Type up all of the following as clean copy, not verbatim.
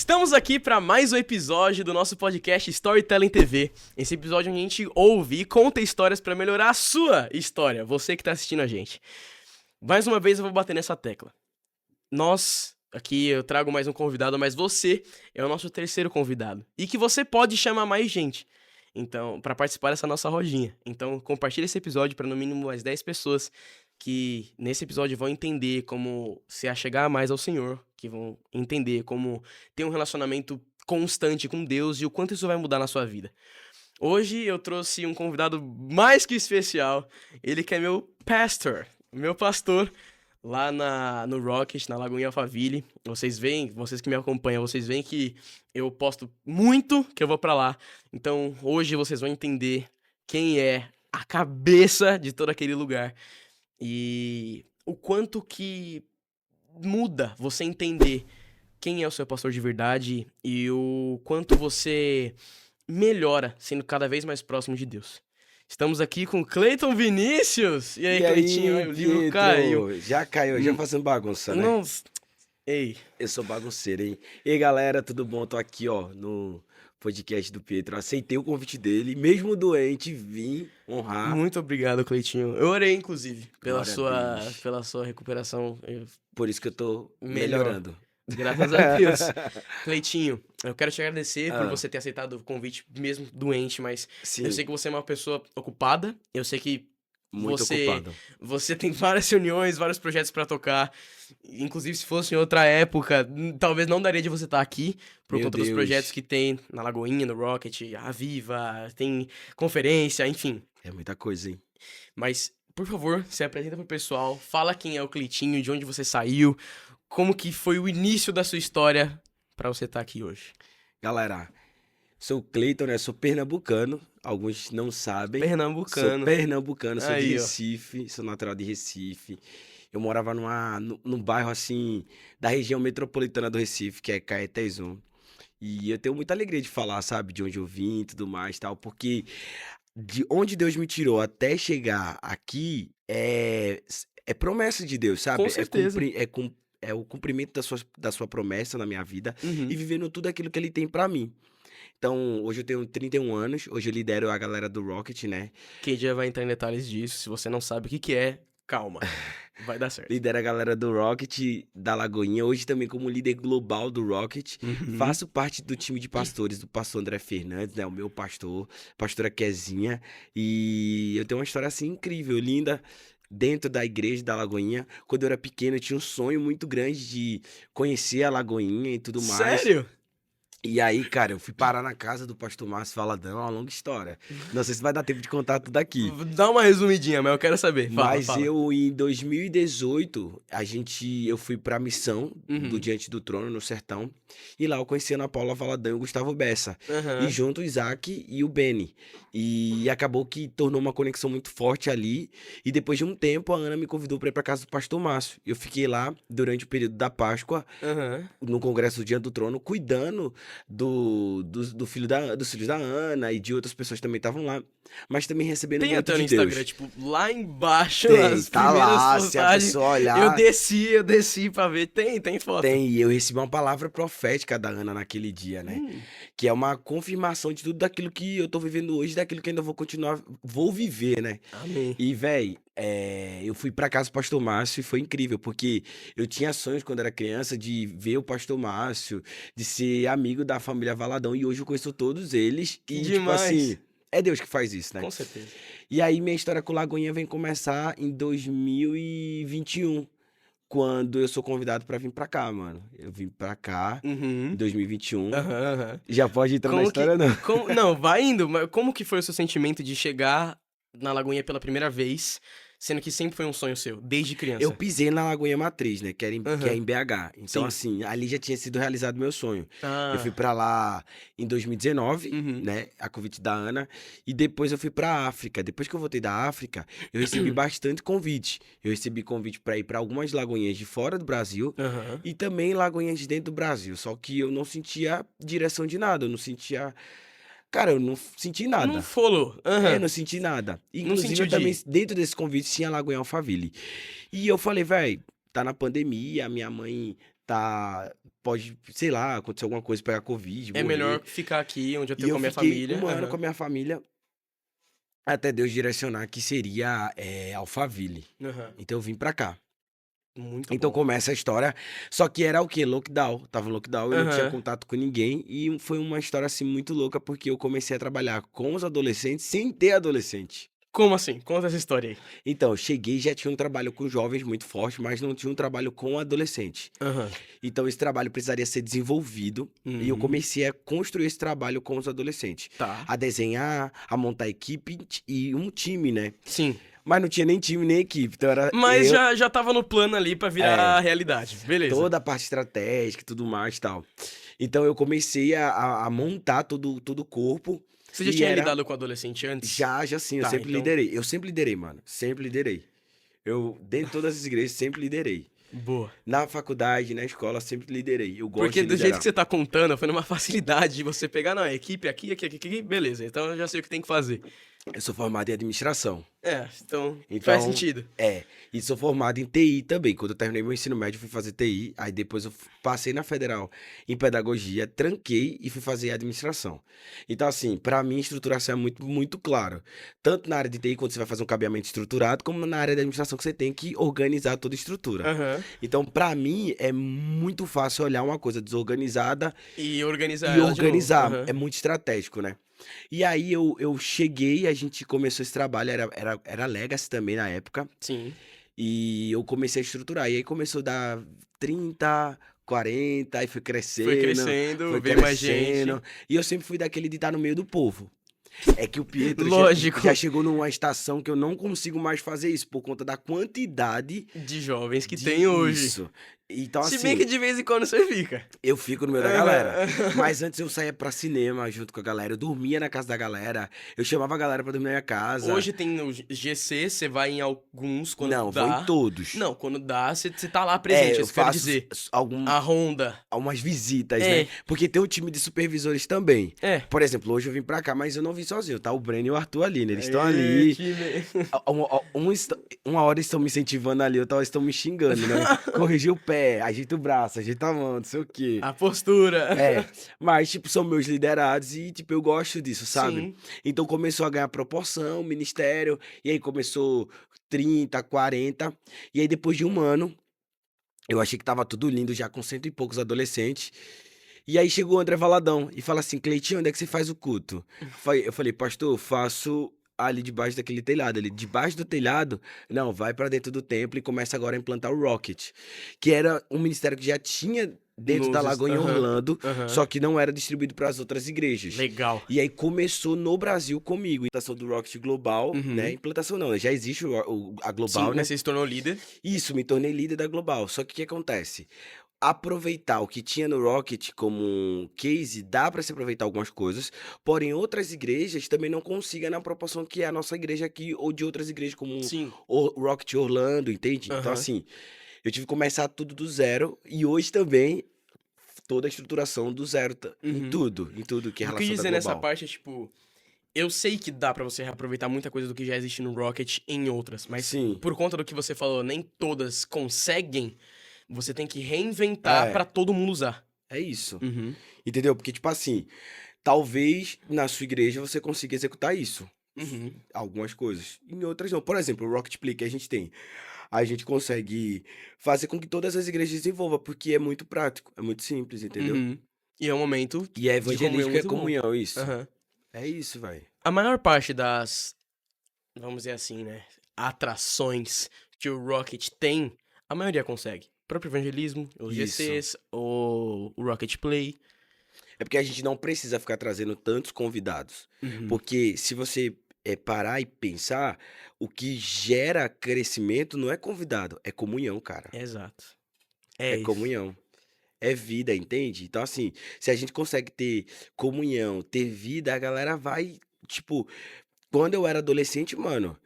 Estamos aqui para mais um episódio do nosso podcast Storytelling TV. Esse episódio onde a gente ouve e conta histórias para melhorar a sua história, você que está assistindo a gente. Mais uma vez eu vou bater nessa tecla. Aqui eu trago mais um convidado, mas você é o nosso terceiro convidado. E que você pode chamar mais gente. Então, para participar dessa nossa rodinha. Então, compartilhe esse episódio para no mínimo mais 10 pessoas que nesse episódio vão entender como se achegar mais ao Senhor, que vão entender como ter um relacionamento constante com Deus e o quanto isso vai mudar na sua vida. Hoje eu trouxe um convidado mais que especial, ele que é meu pastor, lá no Rocket, na Lagoinha Alphaville. Vocês que me acompanham, vocês veem que eu posto muito que eu vou pra lá. Então hoje vocês vão entender quem é a cabeça de todo aquele lugar. E o quanto que muda você entender quem é o seu pastor de verdade e o quanto você melhora sendo cada vez mais próximo de Deus. Estamos aqui com Cleiton Vinícius. E aí, Cleitinho? O livro caiu. Já caiu, já fazendo bagunça, né? Não... Ei. Eu sou bagunceiro, hein? E aí, galera, tudo bom? Tô aqui, ó, no podcast do Pietro. Aceitei o convite dele, mesmo doente, vim honrar. Muito obrigado, Cleitinho. Eu orei, inclusive, pela Glória sua recuperação. Por isso que eu tô melhorando. Graças a Deus. Cleitinho, eu quero te agradecer por você ter aceitado o convite, mesmo doente, mas Sim, eu sei que você é uma pessoa ocupada, eu sei que muito ocupado. você tem várias reuniões, vários projetos pra tocar, inclusive se fosse em outra época, talvez não daria de você estar aqui, por Meu conta dos Deus. projetos que tem na Lagoinha, no Rocket, a Viva, tem conferência, enfim. É muita coisa, hein? Mas, por favor, se apresenta pro pessoal, fala quem é o Cleitinho, de onde você saiu, como que foi o início da sua história pra você estar aqui hoje. Galera, sou o Cleiton, né? Sou pernambucano. Alguns não sabem. Pernambucano. Sou pernambucano, sou de Aí, ó. Recife, sou natural de Recife. Eu morava num bairro, assim, da região metropolitana do Recife, que é Caetézum. E eu tenho muita alegria de falar, sabe? De onde eu vim e tudo mais e tal, porque de onde Deus me tirou até chegar aqui é promessa de Deus, sabe? Com certeza. É o cumprimento da sua promessa na minha vida Uhum. e vivendo tudo aquilo que ele tem pra mim. Então, hoje eu tenho 31 anos, hoje eu lidero a galera do Rocket, né? Quem já vai entrar em detalhes disso, se você não sabe o que é, calma, vai dar certo. Lidero a galera do Rocket, da Lagoinha, hoje também como líder global do Rocket. Uhum. Faço parte do time de pastores do pastor André Fernandes, né? O meu pastor, pastora Kezinha. E eu tenho uma história assim incrível, linda, dentro da igreja da Lagoinha. Quando eu era pequeno, eu tinha um sonho muito grande de conhecer a Lagoinha e tudo mais. Sério? E aí, cara, eu fui parar na casa do pastor Márcio Valadão, é uma longa história. Não sei se vai dar tempo de contar tudo aqui. Dá uma resumidinha, mas eu quero saber. Fala, Mas fala. eu, em 2018, eu fui pra missão do Uhum. Diante do Trono, no Sertão. E lá eu conheci a Ana Paula Valadão e o Gustavo Bessa. Aham. E junto o Isaac e o Beni. E acabou que tornou uma conexão muito forte ali. E depois de um tempo, a Ana me convidou pra ir pra casa do pastor Márcio. Eu fiquei lá durante o período da Páscoa, Aham. no Congresso do Diante do Trono, cuidando dos filhos da Ana e de outras pessoas que também estavam lá. Mas também recebendo Tem muito até no de Deus. Instagram, tipo, lá embaixo, Tem, as tá primeiras lá, se a postagens. pessoa olhar. Eu desci pra ver. Tem foto. Tem, e eu recebi uma palavra profética da Ana naquele dia, né? Que é uma confirmação de tudo daquilo que eu tô vivendo hoje, daquilo que ainda vou viver, né? Amém. E, véi, eu fui pra casa do pastor Márcio e foi incrível, porque eu tinha sonhos quando era criança de ver o pastor Márcio, de ser amigo da família Valadão, e hoje eu conheço todos eles. Que E, demais. tipo assim, é Deus que faz isso, né? Com certeza. E aí minha história com Lagoinha vem começar em 2021, quando eu sou convidado pra vir pra cá, mano. Eu vim pra cá em Uhum. 2021. Aham. Já pode entrar na Como história, não? Não, vai indo, mas como que foi o seu sentimento de chegar na Lagoinha pela primeira vez, sendo que sempre foi um sonho seu, desde criança? Eu pisei na Lagoinha Matriz, né? Que é Aham. em BH. Então, Sim. assim, ali já tinha sido realizado meu sonho. Ah. Eu fui pra lá em 2019, Uhum. né? A convite da Ana. E depois eu fui pra África. Depois que eu voltei da África, eu recebi bastante convite. Eu recebi convite pra ir pra algumas lagoinhas de fora do Brasil Aham. e também lagoinhas de dentro do Brasil. Só que eu não sentia direção de nada. Eu não sentia. Cara, eu não senti nada. Não follow. Aham. Não senti nada. Não Inclusive, sentiu eu também, de ir. dentro desse convite, tinha Lagoinha Alphaville. E eu falei, velho, tá na pandemia, minha mãe tá, pode, sei lá, acontecer alguma coisa, pegar Covid, É morrer. melhor ficar aqui onde eu E tenho com eu a minha fiquei família. um ano Aham. com a minha família, até Deus direcionar que seria Alphaville. Aham. Então eu vim pra cá. Muito Então bom. começa a história, só que era o quê? Lockdown. Tava em lockdown, eu não tinha Aham. contato com ninguém. E foi uma história assim muito louca, porque eu comecei a trabalhar com os adolescentes sem ter adolescente. Como assim? Conta essa história aí. Então, eu cheguei e já tinha um trabalho com jovens muito forte, mas não tinha um trabalho com adolescente. Aham. Então, esse trabalho precisaria ser desenvolvido. E eu Uhum. comecei a construir esse trabalho com os adolescentes. Tá. A desenhar, a montar equipe e um time, né? Sim. Mas não tinha nem time nem equipe. Então era Mas eu, já tava no plano ali pra virar realidade. Beleza. toda a parte estratégica e tudo mais e tal. Então eu comecei a montar todo o corpo. Você já E tinha era. lidado com adolescente antes? Já sim, eu Tá, sempre então. liderei. Eu sempre liderei, mano. Sempre liderei. Eu, dentro de todas as igrejas, sempre liderei. Boa. Na faculdade, na escola, sempre liderei. Eu gosto Porque de do jeito liderar. que você tá contando, foi numa facilidade de você pegar, não, a equipe aqui, beleza. Então eu já sei o que tem que fazer. Eu sou formado em administração. Então faz Então, sentido. e sou formado em TI também. Quando eu terminei meu ensino médio, eu fui fazer TI. Aí depois eu passei na federal em pedagogia, tranquei e fui fazer administração. Então, assim, pra mim, estruturação é muito, muito claro. Tanto na área de TI, quando você vai fazer um cabeamento estruturado, como na área de administração, que você tem que organizar toda a estrutura. Aham. Então, pra mim, é muito fácil olhar uma coisa desorganizada E organizar e ela de novo. organizar. Aham. É muito estratégico, né? E aí eu cheguei, a gente começou esse trabalho, era Legacy também na época, Sim. e eu comecei a estruturar. E aí começou a dar 30, 40, aí foi Foi crescendo, foi veio mais crescendo. gente. E eu sempre fui daquele de estar no meio do povo. É que o Pietro Lógico. já chegou numa estação que eu não consigo mais fazer isso, por conta da quantidade De jovens que de tem hoje. isso. Então, Se assim, bem que de vez em quando você fica. eu fico no meio da galera. Aham. Mas antes eu saía pra cinema junto com a galera. Eu dormia na casa da galera. Eu chamava a galera pra dormir na minha casa. Hoje tem o GC, você vai em alguns quando Não, vou dá. em todos. Não, quando dá, você tá lá presente, eu isso quero faço dizer. algum, A Honda. algumas visitas, É. né? Porque tem um time de supervisores também. É. Por exemplo, hoje eu vim pra cá, mas eu não vim sozinho. Tá o Breno e o Arthur ali, né? Eles estão Aê, ali. time. Uma hora eles estão me incentivando ali, outra hora eles estão me xingando, né? Corrigir o pé, ajeita o braço, ajeita a mão, não sei o quê. A postura. Mas, tipo, são meus liderados e, tipo, eu gosto disso, sabe? Sim. Então começou a ganhar proporção, ministério, e aí começou 30, 40, e aí depois de um ano, eu achei que tava tudo lindo, já com cento e poucos adolescentes, e aí chegou o André Valadão e fala assim, Cleitinho, onde é que você faz o culto? Eu falei, pastor, eu faço ali debaixo daquele telhado, ali debaixo do telhado, não, vai pra dentro do templo e começa agora a implantar o Rocket, que era um ministério que já tinha dentro da Luzes, Lagoa em aham, Orlando, aham. só que não era distribuído para as outras igrejas. Legal. E aí começou no Brasil comigo, implantação do Rocket Global, Uhum. né? Implantação não, já existe a Global, Sim, né? mas você se tornou líder. Isso, me tornei líder da Global. Só que o que acontece? Aproveitar o que tinha no Rocket como um case, dá para se aproveitar algumas coisas, porém outras igrejas também não consigam na proporção que é a nossa igreja aqui ou de outras igrejas como Sim. o Rocket Orlando, entende? Então Aham. assim, eu tive que começar tudo do zero e hoje também toda a estruturação do zero, Uhum. em tudo que é O que eu relação quis da dizer nessa Global. parte é, tipo, eu sei que dá pra você reaproveitar muita coisa do que já existe no Rocket em outras, mas Sim. por conta do que você falou, nem todas conseguem, você tem que reinventar É. pra todo mundo usar. É isso. Uhum. Entendeu? Porque, tipo assim, talvez na sua igreja você consiga executar isso. Uhum. Algumas coisas. Em outras não. Por exemplo, o Rocket Play que a gente tem. A gente consegue fazer com que todas as igrejas desenvolvam, porque é muito prático, é muito simples, entendeu? Uhum. E é um momento E é de comunhão evangelístico, é muito bom. comunhão, isso. Aham. É isso, velho. A maior parte das, vamos dizer assim, né, atrações que o Rocket tem, a maioria consegue. O próprio evangelismo, os Isso. GCs, o Rocket Play. É porque a gente não precisa ficar trazendo tantos convidados. Uhum. Porque se você parar e pensar, o que gera crescimento não é convidado, é comunhão, cara. Exato. É isso. comunhão. É vida, entende? Então, assim, se a gente consegue ter comunhão, ter vida, a galera vai. Tipo, quando eu era adolescente, mano,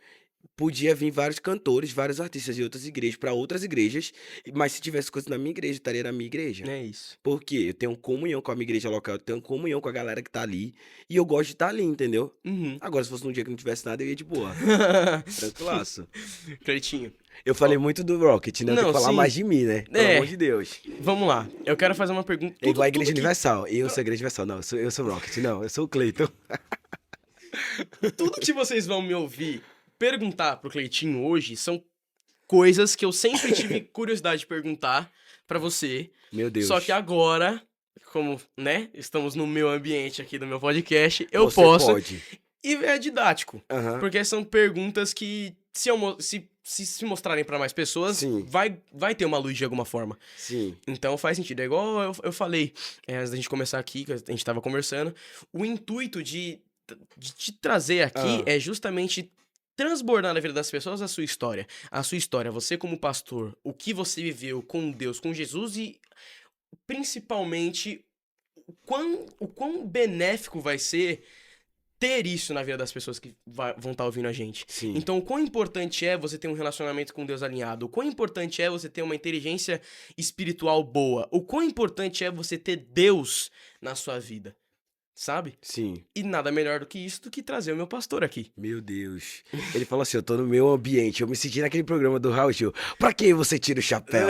podia vir vários cantores, vários artistas de outras igrejas para outras igrejas, mas se tivesse coisa na minha igreja, estaria na minha igreja. É isso. Porque eu tenho comunhão com a minha igreja local, eu tenho comunhão com a galera que tá ali, e eu gosto de estar ali, entendeu? Uhum. Agora, se fosse num dia que não tivesse nada, eu ia de boa. Tranquilaço. Cleitinho. Eu falei muito do Rocket, né? Eu tenho Não, que falar sim. mais de mim, né? Pelo É. amor de Deus. Vamos lá. Eu quero fazer uma pergunta. É igual a Igreja que- Universal. Eu sou a Igreja Universal. Não, eu sou o Rocket. Não, eu sou o Cleiton. Tudo que vocês vão me ouvir perguntar pro Cleitinho hoje são coisas que eu sempre tive curiosidade de perguntar pra você. Meu Deus. Só que agora, como, né, estamos no meu ambiente aqui do meu podcast, eu Você posso. pode. E é didático. Aham. Porque são perguntas que, se mostrarem pra mais pessoas, Sim. vai ter uma luz de alguma forma. Sim. Então faz sentido. É igual eu falei antes da gente começar aqui, que a gente tava conversando. O intuito de te trazer aqui é justamente transbordar na vida das pessoas a sua história. A sua história, você como pastor, o que você viveu com Deus, com Jesus e principalmente o quão benéfico vai ser ter isso na vida das pessoas que vão estar ouvindo a gente. Sim. Então, o quão importante é você ter um relacionamento com Deus alinhado? O quão importante é você ter uma inteligência espiritual boa? O quão importante é você ter Deus na sua vida? Sabe? Sim. E nada melhor do que isso do que trazer o meu pastor aqui. Meu Deus. Ele falou assim, eu tô no meu ambiente. Eu me senti naquele programa do Raul Gil. Pra que você tira o chapéu?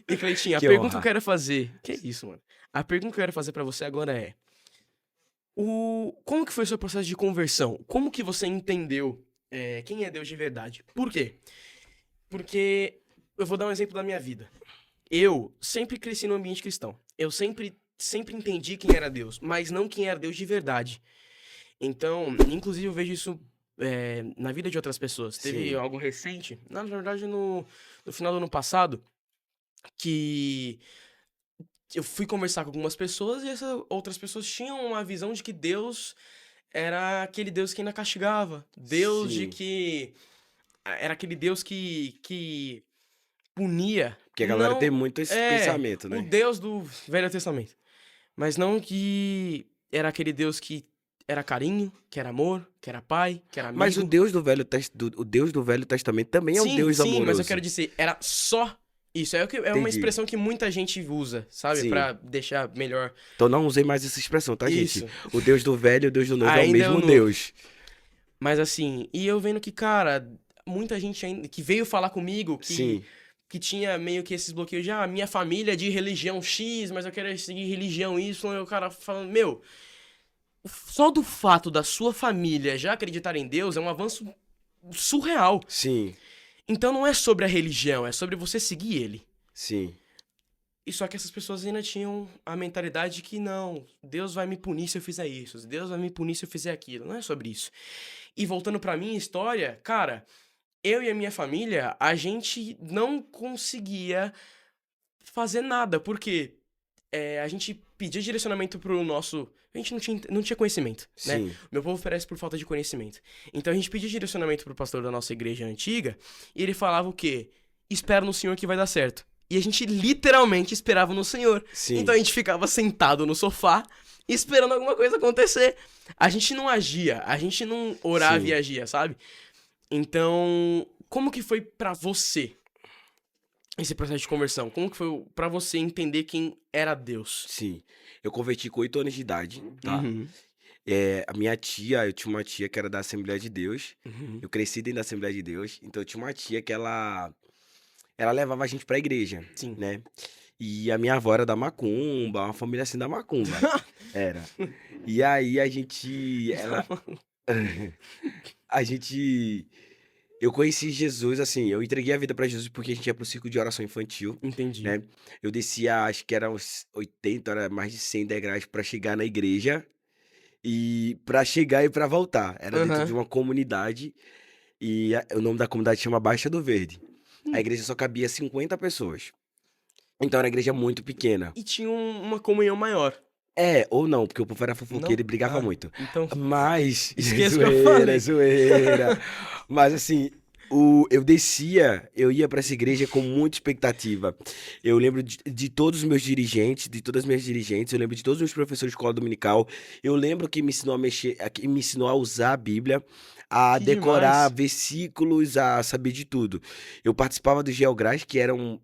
E, Cleitinho, a Que pergunta honra. que eu quero fazer... Que isso, mano? A pergunta que eu quero fazer pra você agora é... Como que foi o seu processo de conversão? Como que você entendeu quem é Deus de verdade? Por quê? Porque eu vou dar um exemplo da minha vida. Eu sempre cresci no ambiente cristão. Eu sempre entendi quem era Deus, mas não quem era Deus de verdade. Então, inclusive eu vejo isso na vida de outras pessoas. Teve Sim. algo recente, na verdade no final do ano passado, que eu fui conversar com algumas pessoas e essas outras pessoas tinham uma visão de que Deus era aquele Deus que ainda castigava. Deus de Sim. que... Era aquele Deus que punia. Porque a galera Não, tem muito esse pensamento, o né? Deus do Velho Testamento. Mas não que era aquele Deus que era carinho, que era amor, que era pai, que era amigo. Mas o Deus do Velho Testamento também é um Deus amoroso. Sim, mas eu quero dizer, era só isso. É uma Entendi. expressão que muita gente usa, sabe? Sim. Pra deixar melhor. Então não usei mais essa expressão, tá, Isso. gente? O Deus do Velho e o Deus do Novo é o Ainda é o mesmo novo. Deus. Mas assim, e eu vendo que, cara, muita gente ainda que veio falar comigo Sim. que tinha meio que esses bloqueios de, minha família é de religião X, mas eu quero seguir religião Y, e o cara falando, meu, só do fato da sua família já acreditar em Deus é um avanço surreal. Sim. Então não é sobre a religião, é sobre você seguir ele. Sim. E só que essas pessoas ainda tinham a mentalidade de que não, Deus vai me punir se eu fizer isso, Deus vai me punir se eu fizer aquilo. Não é sobre isso. E voltando pra minha história, cara, eu e a minha família, a gente não conseguia fazer nada, porque a gente pedia direcionamento pro nosso... A gente não tinha conhecimento, né? Sim. Meu povo perece por falta de conhecimento. Então a gente pedia direcionamento pro pastor da nossa igreja antiga, e ele falava o quê? Espera no Senhor que vai dar certo. E a gente literalmente esperava no Senhor. Sim. Então a gente ficava sentado no sofá, esperando alguma coisa acontecer. A gente não agia, a gente não orava Sim. e agia, sabe? Então, como que foi pra você esse processo de conversão? Como que foi pra você entender quem era Deus? Sim. Eu converti com 8 anos de idade, tá? Uhum. A minha tia, eu tinha uma tia que era da Assembleia de Deus. Uhum. Eu cresci dentro da Assembleia de Deus. Então eu tinha uma tia que ela levava a gente pra igreja, Sim. né? E a minha avó era da Macumba, uma família assim da Macumba. Era. E aí a gente... Eu conheci Jesus, assim, eu entreguei a vida pra Jesus porque a gente ia pro círculo de oração infantil, Entendi. né? Eu descia, acho que era uns 80, era mais de 100 degraus pra chegar na igreja. E pra chegar e pra voltar. Era dentro Aham. de uma comunidade. E o nome da comunidade chama Baixa do Verde. A igreja só cabia 50 pessoas. Então era uma igreja muito pequena. E tinha uma comunhão maior. Ou não, porque o povo era fofoqueiro e Não? brigava Ah, muito. Então, Mas. Esquece o que eu falei. Zoeira. Mas assim, Eu descia, eu ia pra essa igreja com muita expectativa. Eu lembro de todos os meus dirigentes, de todas as minhas dirigentes, eu lembro de todos os meus professores de escola dominical. Eu lembro que me ensinou a mexer, que me ensinou a usar a Bíblia, a Que decorar demais. versículos, a saber de tudo. Eu participava do Geogras, que eram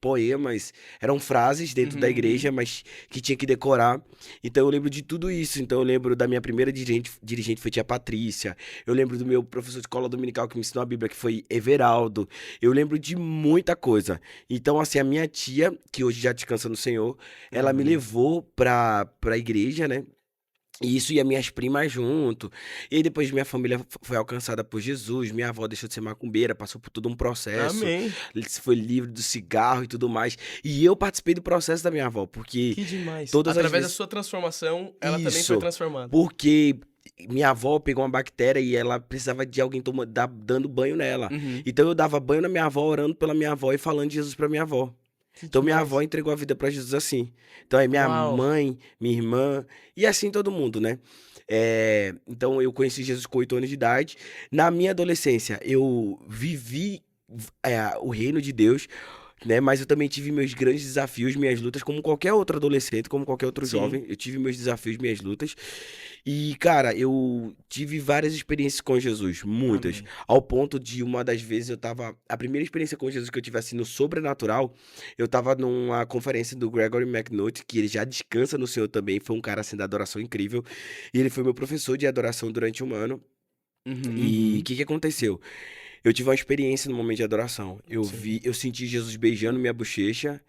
poemas, eram frases dentro da Uhum. igreja, mas que tinha que decorar. Então eu lembro de tudo isso. Então eu lembro da minha primeira dirigente foi tia Patrícia. Eu lembro do meu professor de escola dominical que me ensinou a Bíblia, que foi Everaldo. Eu lembro de muita coisa. Então, assim, a minha tia, que hoje já descansa no Senhor, ela me Amém. levou pra igreja, né? E isso e as minhas primas junto. E aí depois minha família foi alcançada por Jesus, minha avó deixou de ser macumbeira, passou por todo um processo, Amém. foi livre do cigarro e tudo mais. E eu participei do processo da minha avó, porque Que demais. todas as Através da vezes sua transformação, ela também foi isso, transformada. porque minha avó pegou uma bactéria e ela precisava de alguém dando banho nela. Uhum. Então eu dava banho na minha avó, orando pela minha avó e falando de Jesus pra minha avó. Que Então minha avó demais. entregou a vida pra Jesus assim. Então é minha Uau. mãe, minha irmã e assim todo mundo, né? Então eu conheci Jesus com 8 anos de idade. Na minha adolescência eu vivi o reino de Deus, né? Mas eu também tive meus grandes desafios, minhas lutas, como qualquer outro adolescente, como qualquer outro Sim. jovem. Eu tive meus desafios, minhas lutas. E, cara, eu tive várias experiências com Jesus, muitas. Amém. Ao ponto de uma das vezes eu tava. A primeira experiência com Jesus que eu tive assim no sobrenatural, eu tava numa conferência do Gregory McNulty, que ele já descansa no Senhor também. Foi um cara assim da adoração incrível. E ele foi meu professor de adoração durante um ano. E o Uhum. que que aconteceu? Eu tive uma experiência no momento de adoração. Sim. Eu senti Jesus beijando minha bochecha.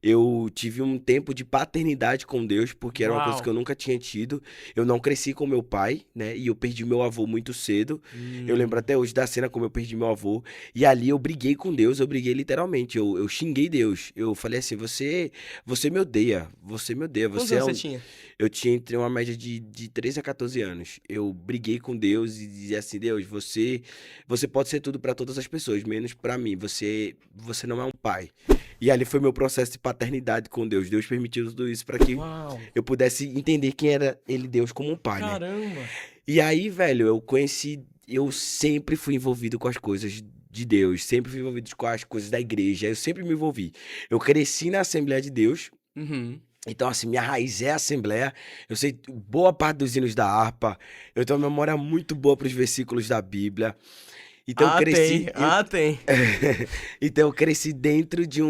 Eu tive um tempo de paternidade com Deus, porque era uma coisa que Uau. eu nunca tinha tido. Eu não cresci com meu pai, né? E eu perdi meu avô muito cedo. Eu lembro Hum. até hoje da cena como eu perdi meu avô. E ali eu briguei com Deus, eu briguei literalmente. Eu xinguei Deus. Eu falei assim: você me odeia, você me odeia, Quantos você é anos você um. tinha? Eu tinha entre uma média de 13 a 14 anos. Eu briguei com Deus e dizia assim: Deus, você pode ser tudo para todas as pessoas, menos para mim. Você não é um pai. E ali foi meu processo de paternidade com Deus. Deus permitiu tudo isso para que Uau. eu pudesse entender quem era ele, Deus, como um pai, né? Caramba. E aí, velho, eu sempre fui envolvido com as coisas de Deus, sempre fui envolvido com as coisas da igreja, eu sempre me envolvi. Eu cresci na Assembleia de Deus, Uhum. então, assim, minha raiz é a Assembleia. Eu sei boa parte dos hinos da harpa. Eu tenho uma memória muito boa para os versículos da Bíblia. Então, eu Ah, tem. cresci. Ah, tem. Então, eu cresci dentro de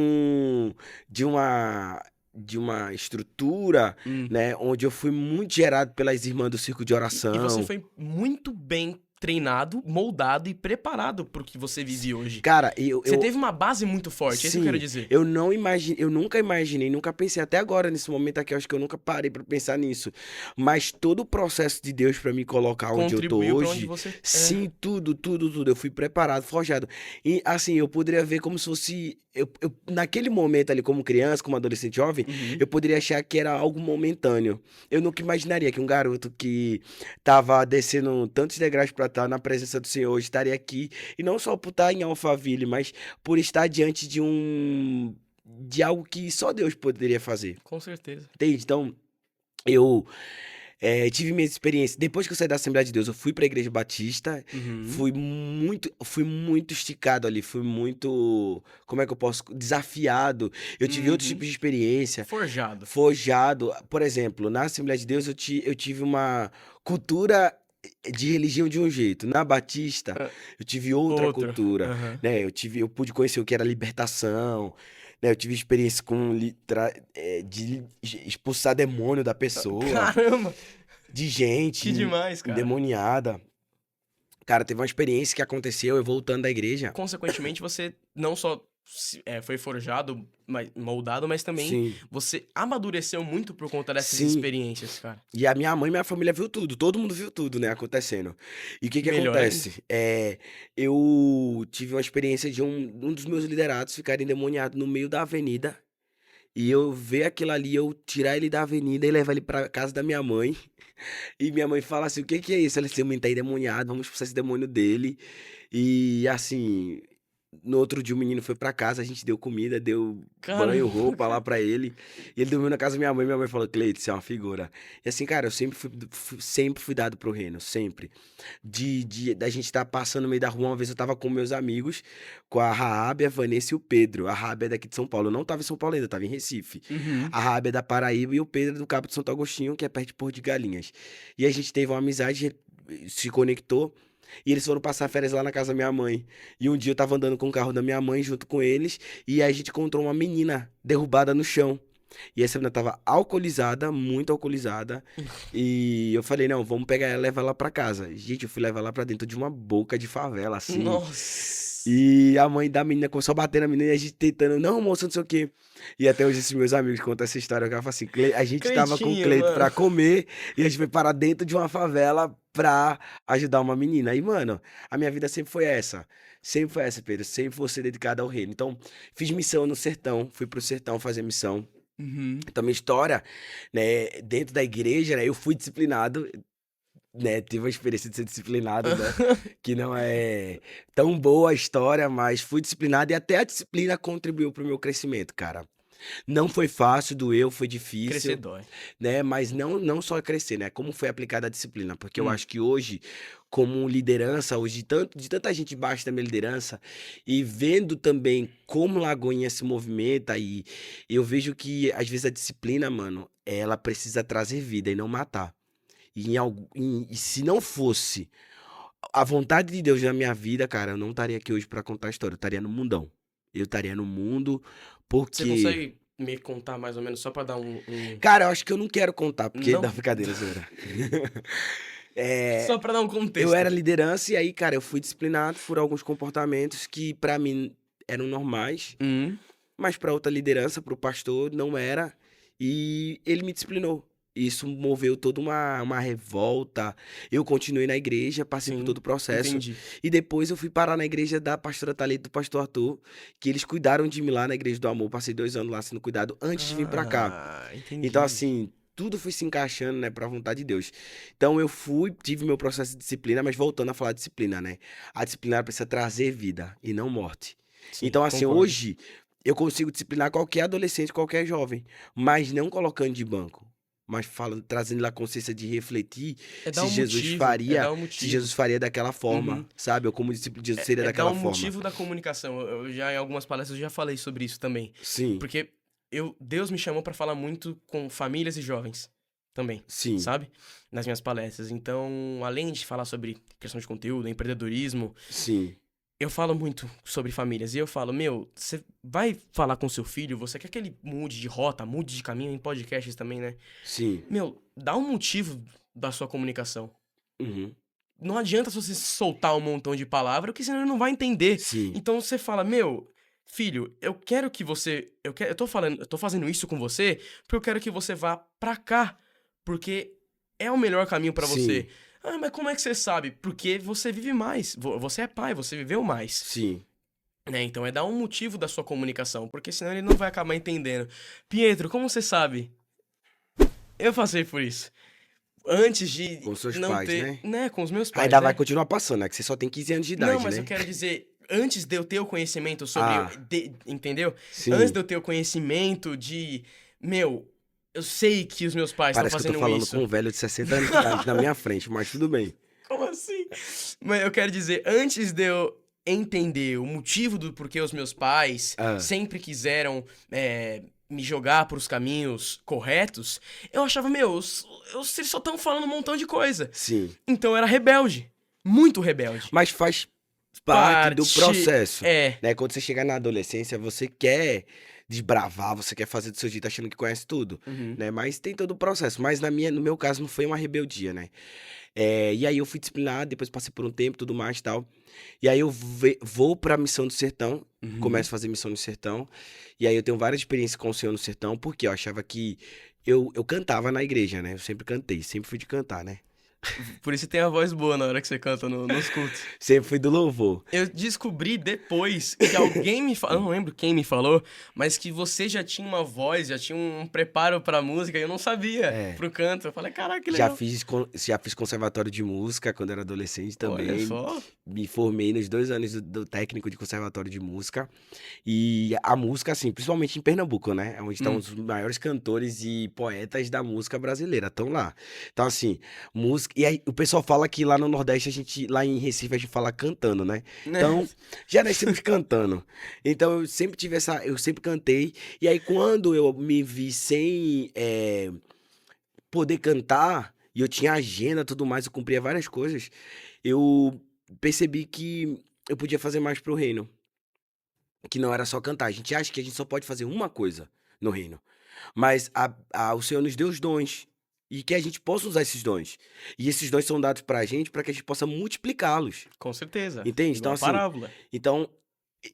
uma estrutura, Hum. né? Onde eu fui muito gerado pelas irmãs do círculo de E você oração. foi muito bem treinado, moldado e preparado pro que você vive hoje. Cara, Você teve uma base muito forte, é isso que eu quero sim, dizer. eu nunca imaginei, nunca pensei, até agora, nesse momento aqui, eu acho que eu nunca parei pra pensar nisso. Mas todo o processo de Deus pra me colocar onde eu tô Contribuiu pra onde hoje, você é. sim, tudo, tudo, tudo, eu fui preparado, forjado. E assim, eu poderia ver como se fosse, naquele momento ali, como criança, como adolescente jovem, eu Uhum. poderia achar que era algo momentâneo. Eu nunca imaginaria que um garoto que tava descendo tantos degraus pra estar na presença do Senhor estaria aqui, e não só por estar em Alphaville, mas por estar diante de algo que só Deus poderia fazer. Com certeza. Entende? Então, eu tive minha experiência. Depois que eu saí da Assembleia de Deus, eu fui para a Igreja Batista. Uhum. Fui muito esticado ali, fui muito, como é que eu posso, desafiado. Eu tive outros Uhum. tipos de experiência, Forjado. forjado. Por exemplo, na Assembleia de Deus eu tive uma cultura de religião de um jeito. Na Batista, Ah, eu tive outra outro. cultura, Aham. né? Eu pude conhecer o que era libertação, né? Eu tive experiência de expulsar demônio da pessoa, Caramba, de gente que demais, cara. endemoniada. Cara, teve uma experiência que aconteceu, eu voltando da igreja. Consequentemente, você não só foi forjado, moldado, mas também Sim, você amadureceu muito por conta dessas sim. experiências, cara. E a minha mãe e minha família viu tudo, todo mundo viu tudo, né, acontecendo. E o que que Melhor ainda. acontece? Eu tive uma experiência de um dos meus liderados ficar endemoniado no meio da avenida. E eu ver aquilo ali, eu tirar ele da avenida e levar ele pra casa da minha mãe. E minha mãe fala assim: o que que é isso? Ela disse: o menino tá endemoniado, vamos expulsar esse demônio dele. E assim. No outro dia o menino foi pra casa, a gente deu comida, deu Caramba. banho, roupa lá pra ele. E ele dormiu na casa da minha mãe falou, Cleiton, você é uma figura. E assim, cara, eu sempre fui dado pro reino, sempre. Da gente estar passando no meio da rua, uma vez eu tava com meus amigos, com a Raabe, a Vanessa e o Pedro. A Raabe é daqui de São Paulo, eu não tava em São Paulo ainda, eu tava em Recife. Uhum. A Raabe é da Paraíba e o Pedro é do Cabo de Santo Agostinho, que é perto de Porto de Galinhas. E a gente teve uma amizade, se conectou. E eles foram passar férias lá na casa da minha mãe. E um dia eu tava andando com o carro da minha mãe junto com eles. E aí a gente encontrou uma menina derrubada no chão. E essa menina tava alcoolizada, muito alcoolizada. E eu falei, não, vamos pegar ela e levar ela pra casa. Gente, eu fui levar ela pra dentro de uma boca de favela, assim. Nossa. E a mãe da menina começou a bater na menina e a gente tentando, não, moça, não sei o quê. E até hoje esses meus amigos contam essa história. Eu falo assim, a gente tava com o Cleitinho, Cleito mano. pra comer e a gente foi parar dentro de uma favela pra ajudar uma menina. E, mano, a minha vida sempre foi essa. Sempre foi essa, Pedro. Sempre vou ser dedicado ao reino. Então, fiz missão no sertão. Fui pro sertão fazer missão. Uhum. Então, minha história, né, dentro da igreja, né, eu fui disciplinado, né, tive a experiência de ser disciplinado, né, que não é tão boa a história, mas fui disciplinado e até a disciplina contribuiu pro meu crescimento, cara. Não foi fácil, doeu, foi Crescer difícil, dói. né, mas não só crescer, né, como foi aplicada a disciplina, porque eu Hum. acho que hoje, como liderança, hoje de tanta gente embaixo da minha liderança, e vendo também como Lagoinha se movimenta, e eu vejo que às vezes a disciplina, mano, ela precisa trazer vida e não matar. E se não fosse a vontade de Deus na minha vida, cara, eu não estaria aqui hoje pra contar a história, eu estaria no mundão. Eu estaria no mundo Você porque... consegue me contar mais ou menos, só pra dar um... Cara, eu acho que eu não quero contar, porque Não? dá brincadeira, zoeira. É, Só pra dar um eu contexto. era liderança e aí, cara, eu fui disciplinado por alguns comportamentos que pra mim eram normais, Uhum. mas pra outra liderança, pro pastor, não era. E ele me disciplinou. Isso moveu toda uma revolta. Eu continuei na igreja, passei por Sim, todo o processo. entendi. E depois eu fui parar na igreja da pastora Thalita e do pastor Arthur, que eles cuidaram de mim lá na Igreja do Amor. Passei 2 anos lá sendo cuidado antes de vir pra cá. Entendi. Então, assim, tudo foi se encaixando, né, pra vontade de Deus. Então, eu tive meu processo de disciplina, mas voltando a falar de disciplina, né? A disciplina ela precisa trazer vida e não morte. Sim, Então, assim, concordo. hoje eu consigo disciplinar qualquer adolescente, qualquer jovem, mas não colocando de banco, mas falando, trazendo lá a consciência de refletir É dar se um Jesus motivo, faria, um se motivo. Jesus faria daquela forma, Uhum. sabe? Ou como o discípulo de Jesus seria Dar daquela um forma. motivo da comunicação. Eu já em algumas palestras eu já falei sobre isso também. Sim, Porque Deus me chamou pra falar muito com famílias e jovens também, sim, sabe? Nas minhas palestras. Então, além de falar sobre questão de conteúdo, empreendedorismo, sim, eu falo muito sobre famílias. E eu falo, meu, você vai falar com seu filho, você quer que ele mude de rota, mude de caminho, em podcasts também, né? sim. Meu, dá um motivo da sua comunicação. Uhum. Não adianta você soltar um montão de palavras, porque senão ele não vai entender. Sim, Então você fala, meu, filho, eu quero que você. Eu tô fazendo isso com você porque eu quero que você vá pra cá. Porque é o melhor caminho pra você. sim, Ah, mas como é que você sabe? Porque você vive mais. Você é pai, você viveu mais. sim. Né? Então é dar um motivo da sua comunicação. Porque senão ele não vai acabar entendendo. Pietro, como você sabe? Eu passei por isso. Antes de Com seus não pais, ter. né? Com os meus pais. Ainda né? vai continuar passando, né? Que você só tem 15 anos de idade, Não, mas né? eu quero dizer, antes de eu ter o conhecimento sobre. Ah. Entendeu? Sim. Antes de eu ter o conhecimento de. Meu, eu sei que os meus pais estão Parece que eu fazendo tô falando isso. com um velho de 60 anos de idade na minha frente, mas tudo bem. Como assim? Mas eu quero dizer, antes de eu entender o motivo do porquê os meus pais Ah. sempre quiseram me jogar pros caminhos corretos, eu achava, meu, eles só estão falando um montão de coisa. Sim. Então eu era rebelde. Muito rebelde. Mas faz parte do Parte- processo. É. Né? Quando você chega na adolescência, você quer desbravar, você quer fazer do seu jeito achando que conhece tudo. Uhum. Né? Mas tem todo o processo. Mas no meu caso, não foi uma rebeldia, né? E aí eu fui disciplinado, depois passei por um tempo, tudo mais e tal. E aí eu vou pra Missão do Sertão, Uhum. começo a fazer Missão no Sertão. E aí eu tenho várias experiências com o Senhor no Sertão, porque eu achava que... Eu cantava na igreja, né? Eu sempre cantei, sempre fui de cantar, né? Por isso tem a voz boa na hora que você canta nos cultos. Sempre fui do louvor. Eu descobri depois que alguém me falou, eu não lembro quem me falou, mas que você já tinha uma voz, já tinha um preparo pra música e eu não sabia É. pro canto. Eu falei, caraca, que Já legal. fiz conservatório de música quando era adolescente Olha também. só. Me formei nos 2 anos do técnico de conservatório de música. E a música, assim, principalmente em Pernambuco, né? É onde estão os maiores cantores e poetas da música brasileira, estão lá. Então, assim, música. E aí, o pessoal fala que lá no Nordeste, lá em Recife, a gente fala cantando, né? Então, já nascemos cantando. Então, eu sempre tive essa. Eu sempre cantei. E aí, quando eu me vi sem poder cantar, e eu tinha agenda e tudo mais, eu cumpria várias coisas, eu percebi que eu podia fazer mais pro reino. Que não era só cantar. A gente acha que a gente só pode fazer uma coisa no reino. Mas o Senhor nos deu os dons. E que a gente possa usar esses dons. E esses dons são dados pra gente para que a gente possa multiplicá-los. Com certeza. Entende? Então, Igual a assim, parábola. então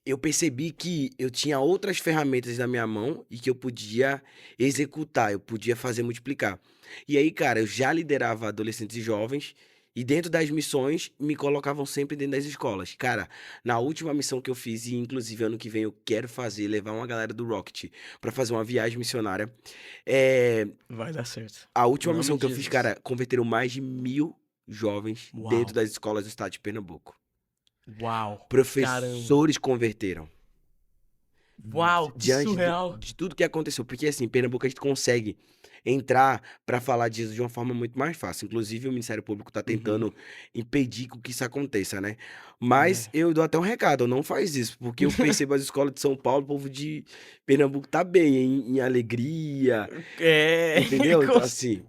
eu percebi que eu tinha outras ferramentas na minha mão e que eu podia executar, eu podia fazer multiplicar. E aí, cara, eu já liderava adolescentes e jovens e dentro das missões me colocavam sempre dentro das escolas. Cara, na última missão que eu fiz, e inclusive ano que vem eu quero fazer, levar uma galera do Rocket pra fazer uma viagem missionária. É, Vai dar certo. a Em última nome missão de que eu fiz, Jesus. cara, converteram mais de 1.000 jovens dentro Uau. das escolas do estado de Pernambuco. Uau. Caramba. Professores converteram. Uau, que Diante surreal. de tudo que aconteceu. Porque, assim, em Pernambuco a gente consegue entrar para falar disso de uma forma muito mais fácil. Inclusive, o Ministério Público está tentando impedir que isso aconteça, né? Mas eu dou até um recado, não faz isso, porque eu percebo as escolas de São Paulo, o povo de Pernambuco tá bem em alegria, É. entendeu? Então, assim,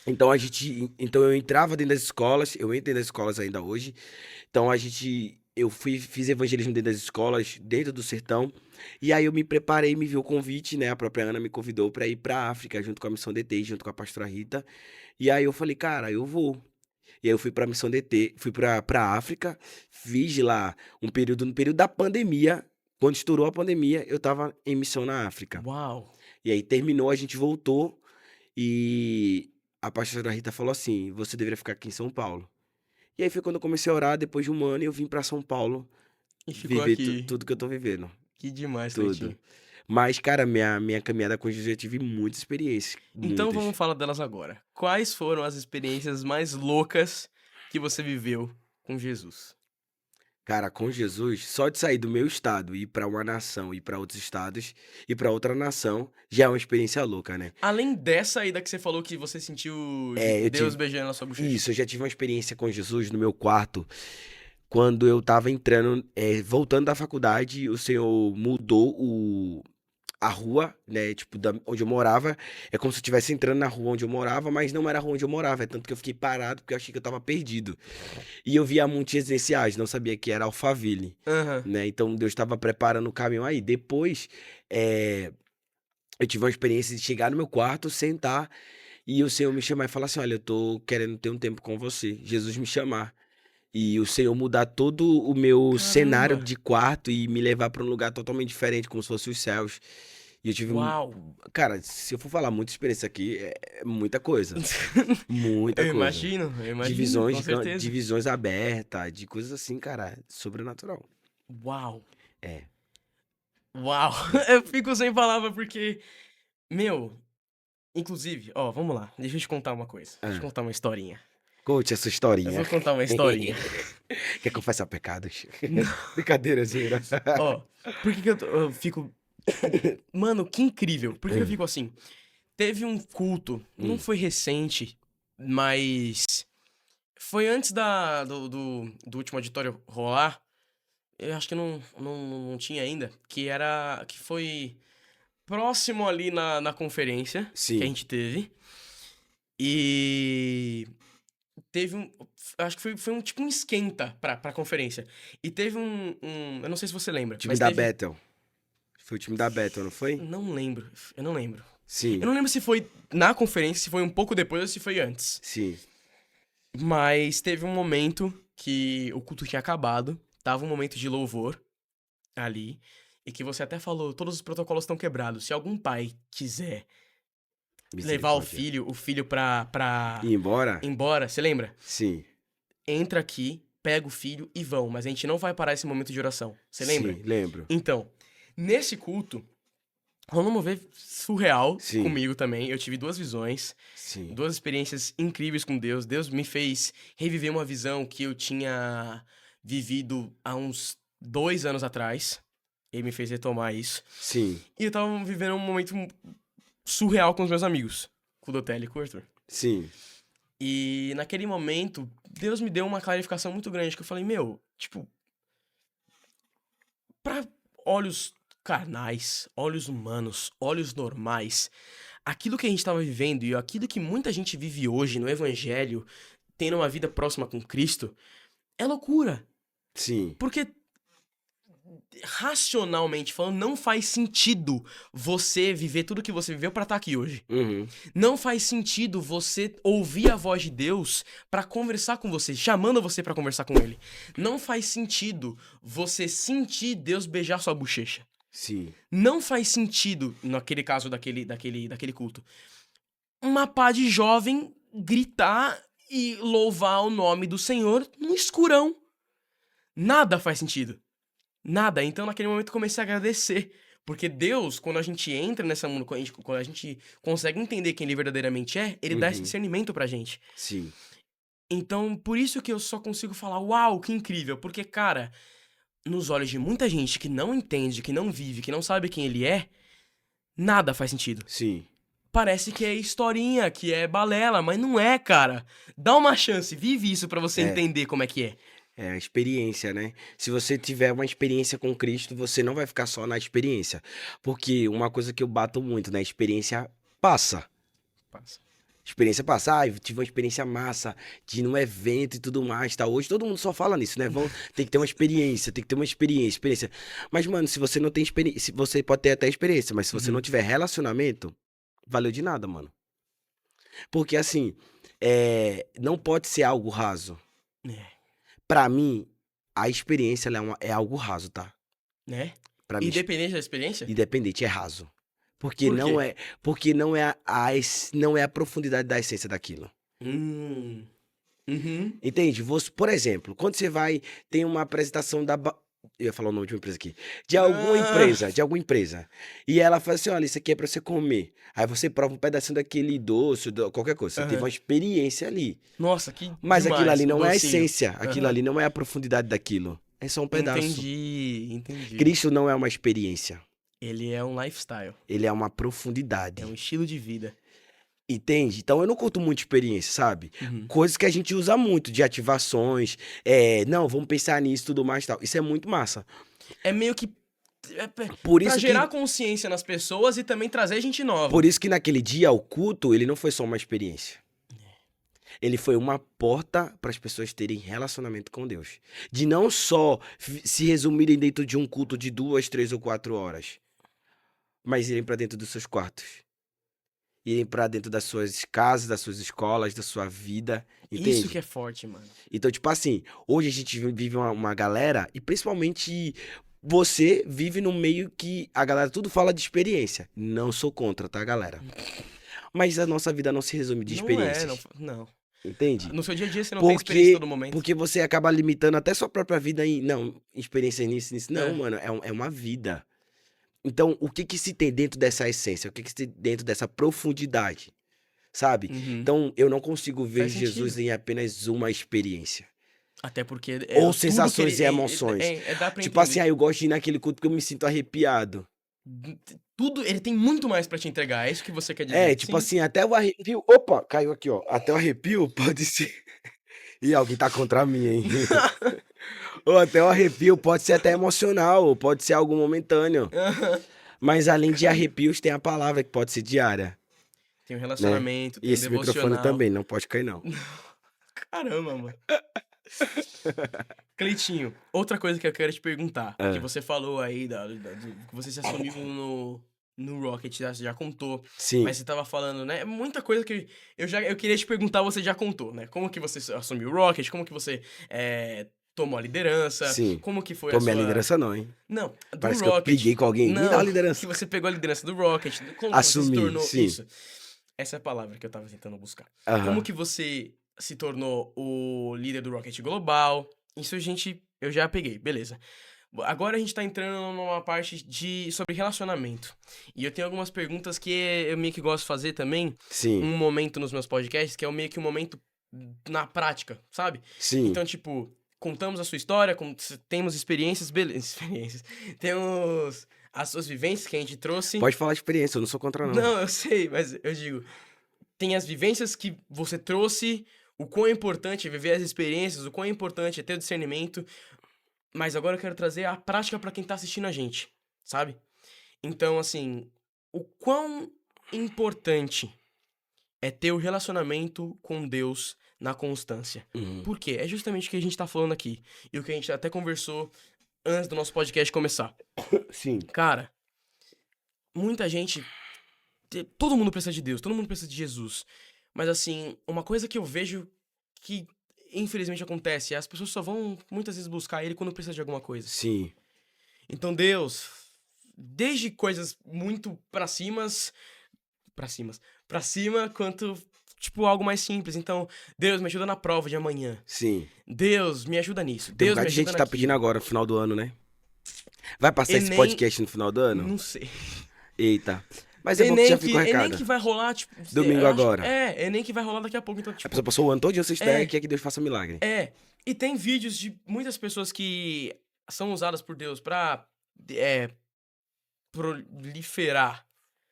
então eu entrava dentro das escolas, eu entro dentro das escolas ainda hoje. Então eu fiz evangelismo dentro das escolas, dentro do sertão. E aí eu me preparei, me viu o convite, né? A própria Ana me convidou para ir para África, junto com a Missão DT, junto com a pastora Rita. E aí eu falei, cara, eu vou. E aí eu fui para a Missão DT, fui para África, fiz lá no período da pandemia. Quando estourou a pandemia, eu tava em missão na África. Uau. E aí terminou, a gente voltou e a pastora Rita falou assim: você deveria ficar aqui em São Paulo. E aí foi quando eu comecei a orar, depois de um ano, e eu vim pra São Paulo E ficou viver aqui. tudo que eu tô vivendo. Que demais, Tudo. Cleitinho. Mas, cara, minha caminhada com Jesus, eu tive muita experiência. Então Muitas. vamos falar delas agora. Quais foram as experiências mais loucas que você viveu com Jesus? Cara, com Jesus, só de sair do meu estado e ir pra uma nação, ir pra outros estados, ir pra outra nação, já é uma experiência louca, né? Além dessa aí da que você falou que você sentiu É, eu Deus tive. beijando na sua bochecha. Isso, eu já tive uma experiência com Jesus no meu quarto. Quando eu tava entrando, voltando da faculdade, o Senhor mudou a rua, né? Tipo, onde eu morava. É como se eu estivesse entrando na rua onde eu morava, mas não era a rua onde eu morava. É tanto que eu fiquei parado porque eu achei que eu tava perdido. E eu via montes residenciais, não sabia que era Alphaville, Aham. né? Então Deus estava preparando o caminho aí. Depois, eu tive uma experiência de chegar no meu quarto, sentar e o Senhor me chamar e falar assim: olha, eu tô querendo ter um tempo com você. Jesus me chamar. E o Senhor mudar todo o meu cenário Caramba. de quarto e me levar para um lugar totalmente diferente, como se fosse os céus. E eu tive. Uau. Cara, se eu for falar muita experiência aqui, é muita coisa. Muita Eu coisa. imagino, com certeza. Divisões abertas, de coisas assim, cara, sobrenatural. Uau. É. Uau. Eu fico sem palavra porque, meu, inclusive, ó, vamos lá. Deixa eu te contar uma coisa. Deixa eu te contar uma historinha. Conte essa Eu historinha. vou contar uma historinha. Quer confessar pecados? Brincadeira, Zira. Ó, por que que eu fico... Mano, que incrível. Por que eu fico assim? Teve um culto, não foi recente, mas foi antes do último auditório rolar. Eu acho que não tinha ainda. Que foi próximo ali na conferência que a Sim. gente teve. E teve acho que foi um tipo um esquenta pra conferência. E teve eu não sei se você lembra, Time mas da teve... Bethel. Foi o time da Bethel, não foi? Não lembro, eu não lembro. Sim. Eu não lembro se foi na conferência, se foi um pouco depois ou se foi antes. Sim. Mas teve um momento que o culto tinha acabado, tava um momento de louvor ali, e que você até falou, todos os protocolos estão quebrados. Se algum pai quiser levar Misericórdia. o filho pra Ir embora? ir embora, você lembra? Sim. Entra aqui, pega o filho e vão, mas a gente não vai parar esse momento de oração. Você lembra? Sim, lembro. Então, nesse culto, rolou um mover surreal Sim. comigo também. Eu tive 2 visões, Sim. 2 experiências incríveis com Deus. Deus me fez reviver uma visão que eu tinha vivido há uns 2 anos atrás. Ele me fez retomar isso. Sim. E eu tava vivendo um momento surreal com os meus amigos, com o Dotelli e com o Arthur. Sim. E naquele momento, Deus me deu uma clarificação muito grande, que eu falei, meu, tipo, pra olhos carnais, olhos humanos, olhos normais, aquilo que a gente tava vivendo e aquilo que muita gente vive hoje no evangelho, tendo uma vida próxima com Cristo, é loucura. Sim. Porque racionalmente falando, não faz sentido você viver tudo que você viveu pra estar aqui hoje. Uhum. Não faz sentido você ouvir a voz de Deus pra conversar com você, chamando você pra conversar com ele. Não faz sentido você sentir Deus beijar sua bochecha. Sim. Não faz sentido, naquele caso daquele culto, uma pá de jovem gritar e louvar o nome do Senhor no escurão. Nada faz sentido. Nada. Então, naquele momento, eu comecei a agradecer. Porque Deus, quando a gente entra nessa mundo, quando a gente consegue entender quem ele verdadeiramente é, ele dá esse Uhum. discernimento pra gente. Sim. Então, por isso que eu só consigo falar, uau, que incrível. Porque, cara, nos olhos de muita gente que não entende, que não vive, que não sabe quem ele é, nada faz sentido. Sim. Parece que é historinha, que é balela, mas não é, cara. Dá uma chance, vive isso pra você É. entender como é que é. É a experiência, né? Se você tiver uma experiência com Cristo, você não vai ficar só na experiência. Porque uma coisa que eu bato muito, né? A experiência passa. Experiência passa. Ah, eu tive uma experiência massa de ir num evento e tudo mais, tá? Hoje todo mundo só fala nisso, né? Tem que ter uma experiência, tem que ter uma experiência. Mas, mano, se você não tem experiência, você pode ter até experiência, mas se você Uhum. não tiver relacionamento, valeu de nada, mano. Porque, assim, não pode ser algo raso. É. Pra mim, a experiência ela é algo raso, tá? Né? Pra mim, Independente da experiência? independente, é raso. Porque Por não quê? porque não é a profundidade da essência daquilo. Uhum. Entende? Por exemplo, quando você vai, tem uma apresentação eu ia falar o nome de uma empresa aqui. De alguma empresa. E ela fala assim: olha, isso aqui é pra você comer. Aí você prova um pedacinho daquele doce, qualquer coisa. Você teve Aham. uma experiência ali. Nossa, que Mas demais, aquilo ali um não é a docinho. essência. Aquilo Aham. ali não é a profundidade daquilo. É só um pedaço. Entendi. Cristo não é uma experiência. Ele é um lifestyle, Ele é uma profundidade. é um estilo de vida. Entende? Então eu não curto muito experiência, sabe? Uhum. Coisas que a gente usa muito, de ativações. Não, vamos pensar nisso e tudo mais e tal. Isso é muito massa. É meio que Por pra isso gerar que, consciência nas pessoas e também trazer gente nova. por isso que naquele dia, o culto, ele não foi só uma experiência. Ele foi uma porta para as pessoas terem relacionamento com Deus. De não só se resumirem dentro de um culto de 2, 3 ou 4 horas, mas irem para dentro dos seus quartos. Irem para dentro das suas casas, das suas escolas, da sua vida. Entende? Isso que é forte, mano. Então, tipo assim, hoje a gente vive uma galera, e principalmente você vive num meio que a galera tudo fala de experiência. Não sou contra, tá, galera? Mas a nossa vida não se resume de experiências. Não. Entende? No seu dia a dia você não tem experiência em todo momento. Porque você acaba limitando até sua própria vida em, não, experiência nisso. Não, É. mano, é uma vida. Então, o que se tem dentro dessa essência? O que se tem dentro dessa profundidade? Sabe? Uhum. Então, eu não consigo ver Faz Jesus sentido. em apenas uma experiência. Até porque... Ou tudo sensações que e emoções. dá pra Tipo assim, entender. eu gosto de ir naquele culto porque eu me sinto arrepiado. Tudo, ele tem muito mais pra te entregar, é isso que você quer dizer. Tipo Sim. assim, até o arrepio... Opa, caiu aqui, ó. Até o arrepio pode ser... Ih, alguém tá contra mim, hein? Ou até o arrepio pode ser até emocional, ou pode ser algo momentâneo. Mas além de arrepios, tem a palavra que pode ser diária. Tem um relacionamento, E tem um esse microfone devocional. também, não pode cair, não. Caramba, mano. Cleitinho, outra coisa que eu quero te perguntar. Que você falou aí, que você se assumiu no Rocket, você já contou. Sim. Mas você tava falando, né? Muita coisa que eu queria te perguntar, você já contou, né? Como que você assumiu o Rocket, como que você tomou a liderança, Sim. como que foi Tomei a a sua... liderança não, hein? Não, do Parece que eu Rocket. briguei com alguém. Me Não, dá a liderança. que você pegou a liderança do Rocket, como você se Assumi, tornou sim. isso. Essa é a palavra que eu tava tentando buscar. Aham. Como que você se tornou o líder do Rocket Global? Isso eu já peguei, beleza. Agora a gente tá entrando numa parte sobre relacionamento. E eu tenho algumas perguntas que eu meio que gosto de fazer também, Sim, um momento nos meus podcasts, que é meio que um momento na prática, sabe? sim. Então, tipo, contamos a sua história, temos experiências, beleza, experiências. Temos as suas vivências que a gente trouxe. Pode falar de experiência, eu não sou contra, não. Não, eu sei, mas eu digo, tem as vivências que você trouxe, o quão importante é viver as experiências, o quão importante é ter o discernimento, mas agora eu quero trazer a prática pra quem tá assistindo a gente, sabe? Então, assim, o quão importante é ter o relacionamento com Deus na constância. Uhum. Por quê? É justamente o que a gente tá falando aqui, e o que a gente até conversou antes do nosso podcast começar. Sim. Cara, muita gente. Todo mundo precisa de Deus, todo mundo precisa de Jesus. Mas assim, uma coisa que eu vejo que infelizmente acontece é as pessoas só vão muitas vezes buscar ele quando precisa de alguma coisa. Sim. Então Deus, desde coisas muito pra cima, quanto tipo algo mais simples. Então, Deus me ajuda na prova de amanhã. Sim. Deus me ajuda nisso. Tem um Deus me bocado de gente ajuda que tá naquilo. pedindo agora, no final do ano, né? Vai passar esse Enem- podcast no final do ano? Não sei. Eita. Mas é bom que já fica o Enem recado. que vai rolar, tipo... Domingo eu acho- agora. Enem que vai rolar daqui a pouco, então, A tipo... pessoa passou o ano todo sem estudar É. e quer que Deus faça milagre. É, e tem vídeos de muitas pessoas que são usadas por Deus pra proliferar,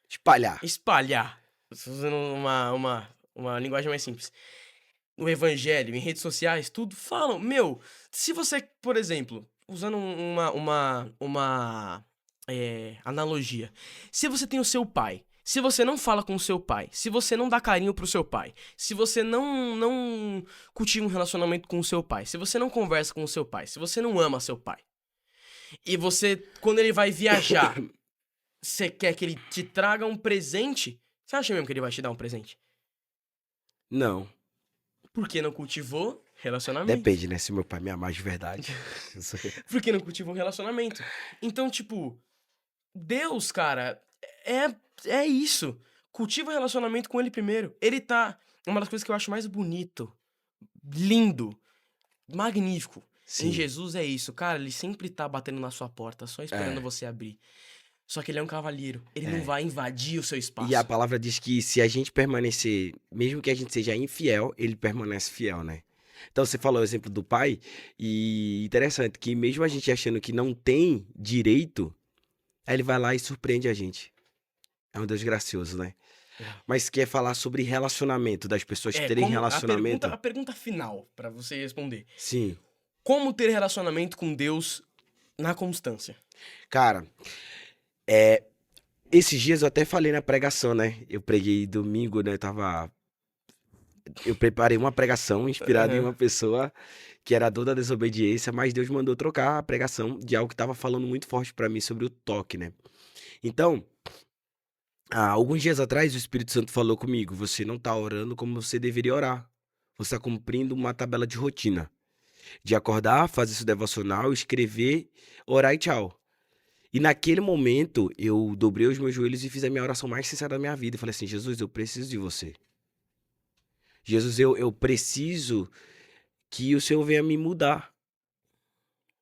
espalhar, usando uma linguagem mais simples. O evangelho, em redes sociais, tudo falam, se você, por exemplo, usando uma analogia, se você tem o seu pai, se você não fala com o seu pai, se você não dá carinho pro seu pai, se você não cultiva um relacionamento com o seu pai, se você não conversa com o seu pai, se você não ama seu pai, e você, quando ele vai viajar, você quer que ele te traga um presente, você acha mesmo que ele vai te dar um presente? Não. Porque não cultivou relacionamento. Depende, né? Se meu pai me amar de verdade. Porque não cultivou relacionamento. Então, tipo, Deus, cara, é isso. Cultiva relacionamento com ele primeiro. Ele tá... Uma das coisas que eu acho mais bonito, lindo, magnífico em Sim. Jesus é isso. Cara, ele sempre tá batendo na sua porta, só esperando É. você abrir. Só que ele é um cavalheiro. Ele É. não vai invadir o seu espaço. E a palavra diz que se a gente permanecer, mesmo que a gente seja infiel, ele permanece fiel, né? Então você falou o exemplo do pai, e interessante que mesmo a gente achando que não tem direito, aí ele vai lá e surpreende a gente. É um Deus gracioso, né? É. Mas quer falar sobre relacionamento, das pessoas terem como relacionamento? a pergunta final, pra você responder. Sim. Como ter relacionamento com Deus na constância? Cara, esses dias eu até falei na pregação, né? Eu preguei domingo, né? Eu preparei uma pregação inspirada em uma pessoa que era dor da desobediência, mas Deus mandou trocar a pregação de algo que estava falando muito forte pra mim sobre o toque, né? Então, há alguns dias atrás, o Espírito Santo falou comigo: você não tá orando como você deveria orar. Você tá cumprindo uma tabela de rotina. De acordar, fazer seu devocional, escrever, orar e tchau. E naquele momento, eu dobrei os meus joelhos e fiz a minha oração mais sincera da minha vida. Eu falei assim: Jesus, eu preciso de você. Jesus, eu preciso que o Senhor venha me mudar.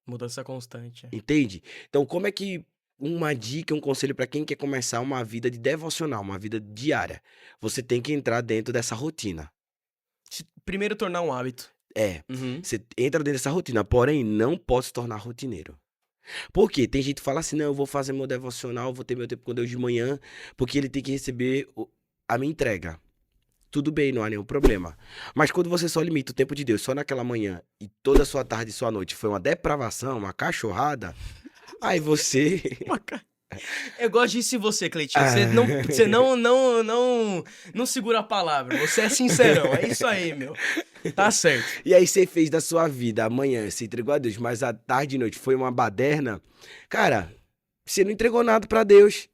Mudança constante. Entende? Então, como é que uma dica, um conselho para quem quer começar uma vida de devocional, uma vida diária? Você tem que entrar dentro dessa rotina. Primeiro tornar um hábito. Uhum. Você entra dentro dessa rotina, porém não pode se tornar rotineiro. Por quê? Tem gente que fala assim: não, eu vou fazer meu devocional, vou ter meu tempo com Deus de manhã, porque ele tem que receber a minha entrega. Tudo bem, não há nenhum problema. Mas quando você só limita o tempo de Deus só naquela manhã e toda a sua tarde e sua noite foi uma depravação, uma cachorrada, aí você... Eu gosto disso em você, Cleitinho. Você não segura a palavra. Você é sincerão. É isso aí, meu. Tá certo. E aí você fez da sua vida amanhã, você entregou a Deus, mas a tarde e noite foi uma baderna. Cara, você não entregou nada pra Deus.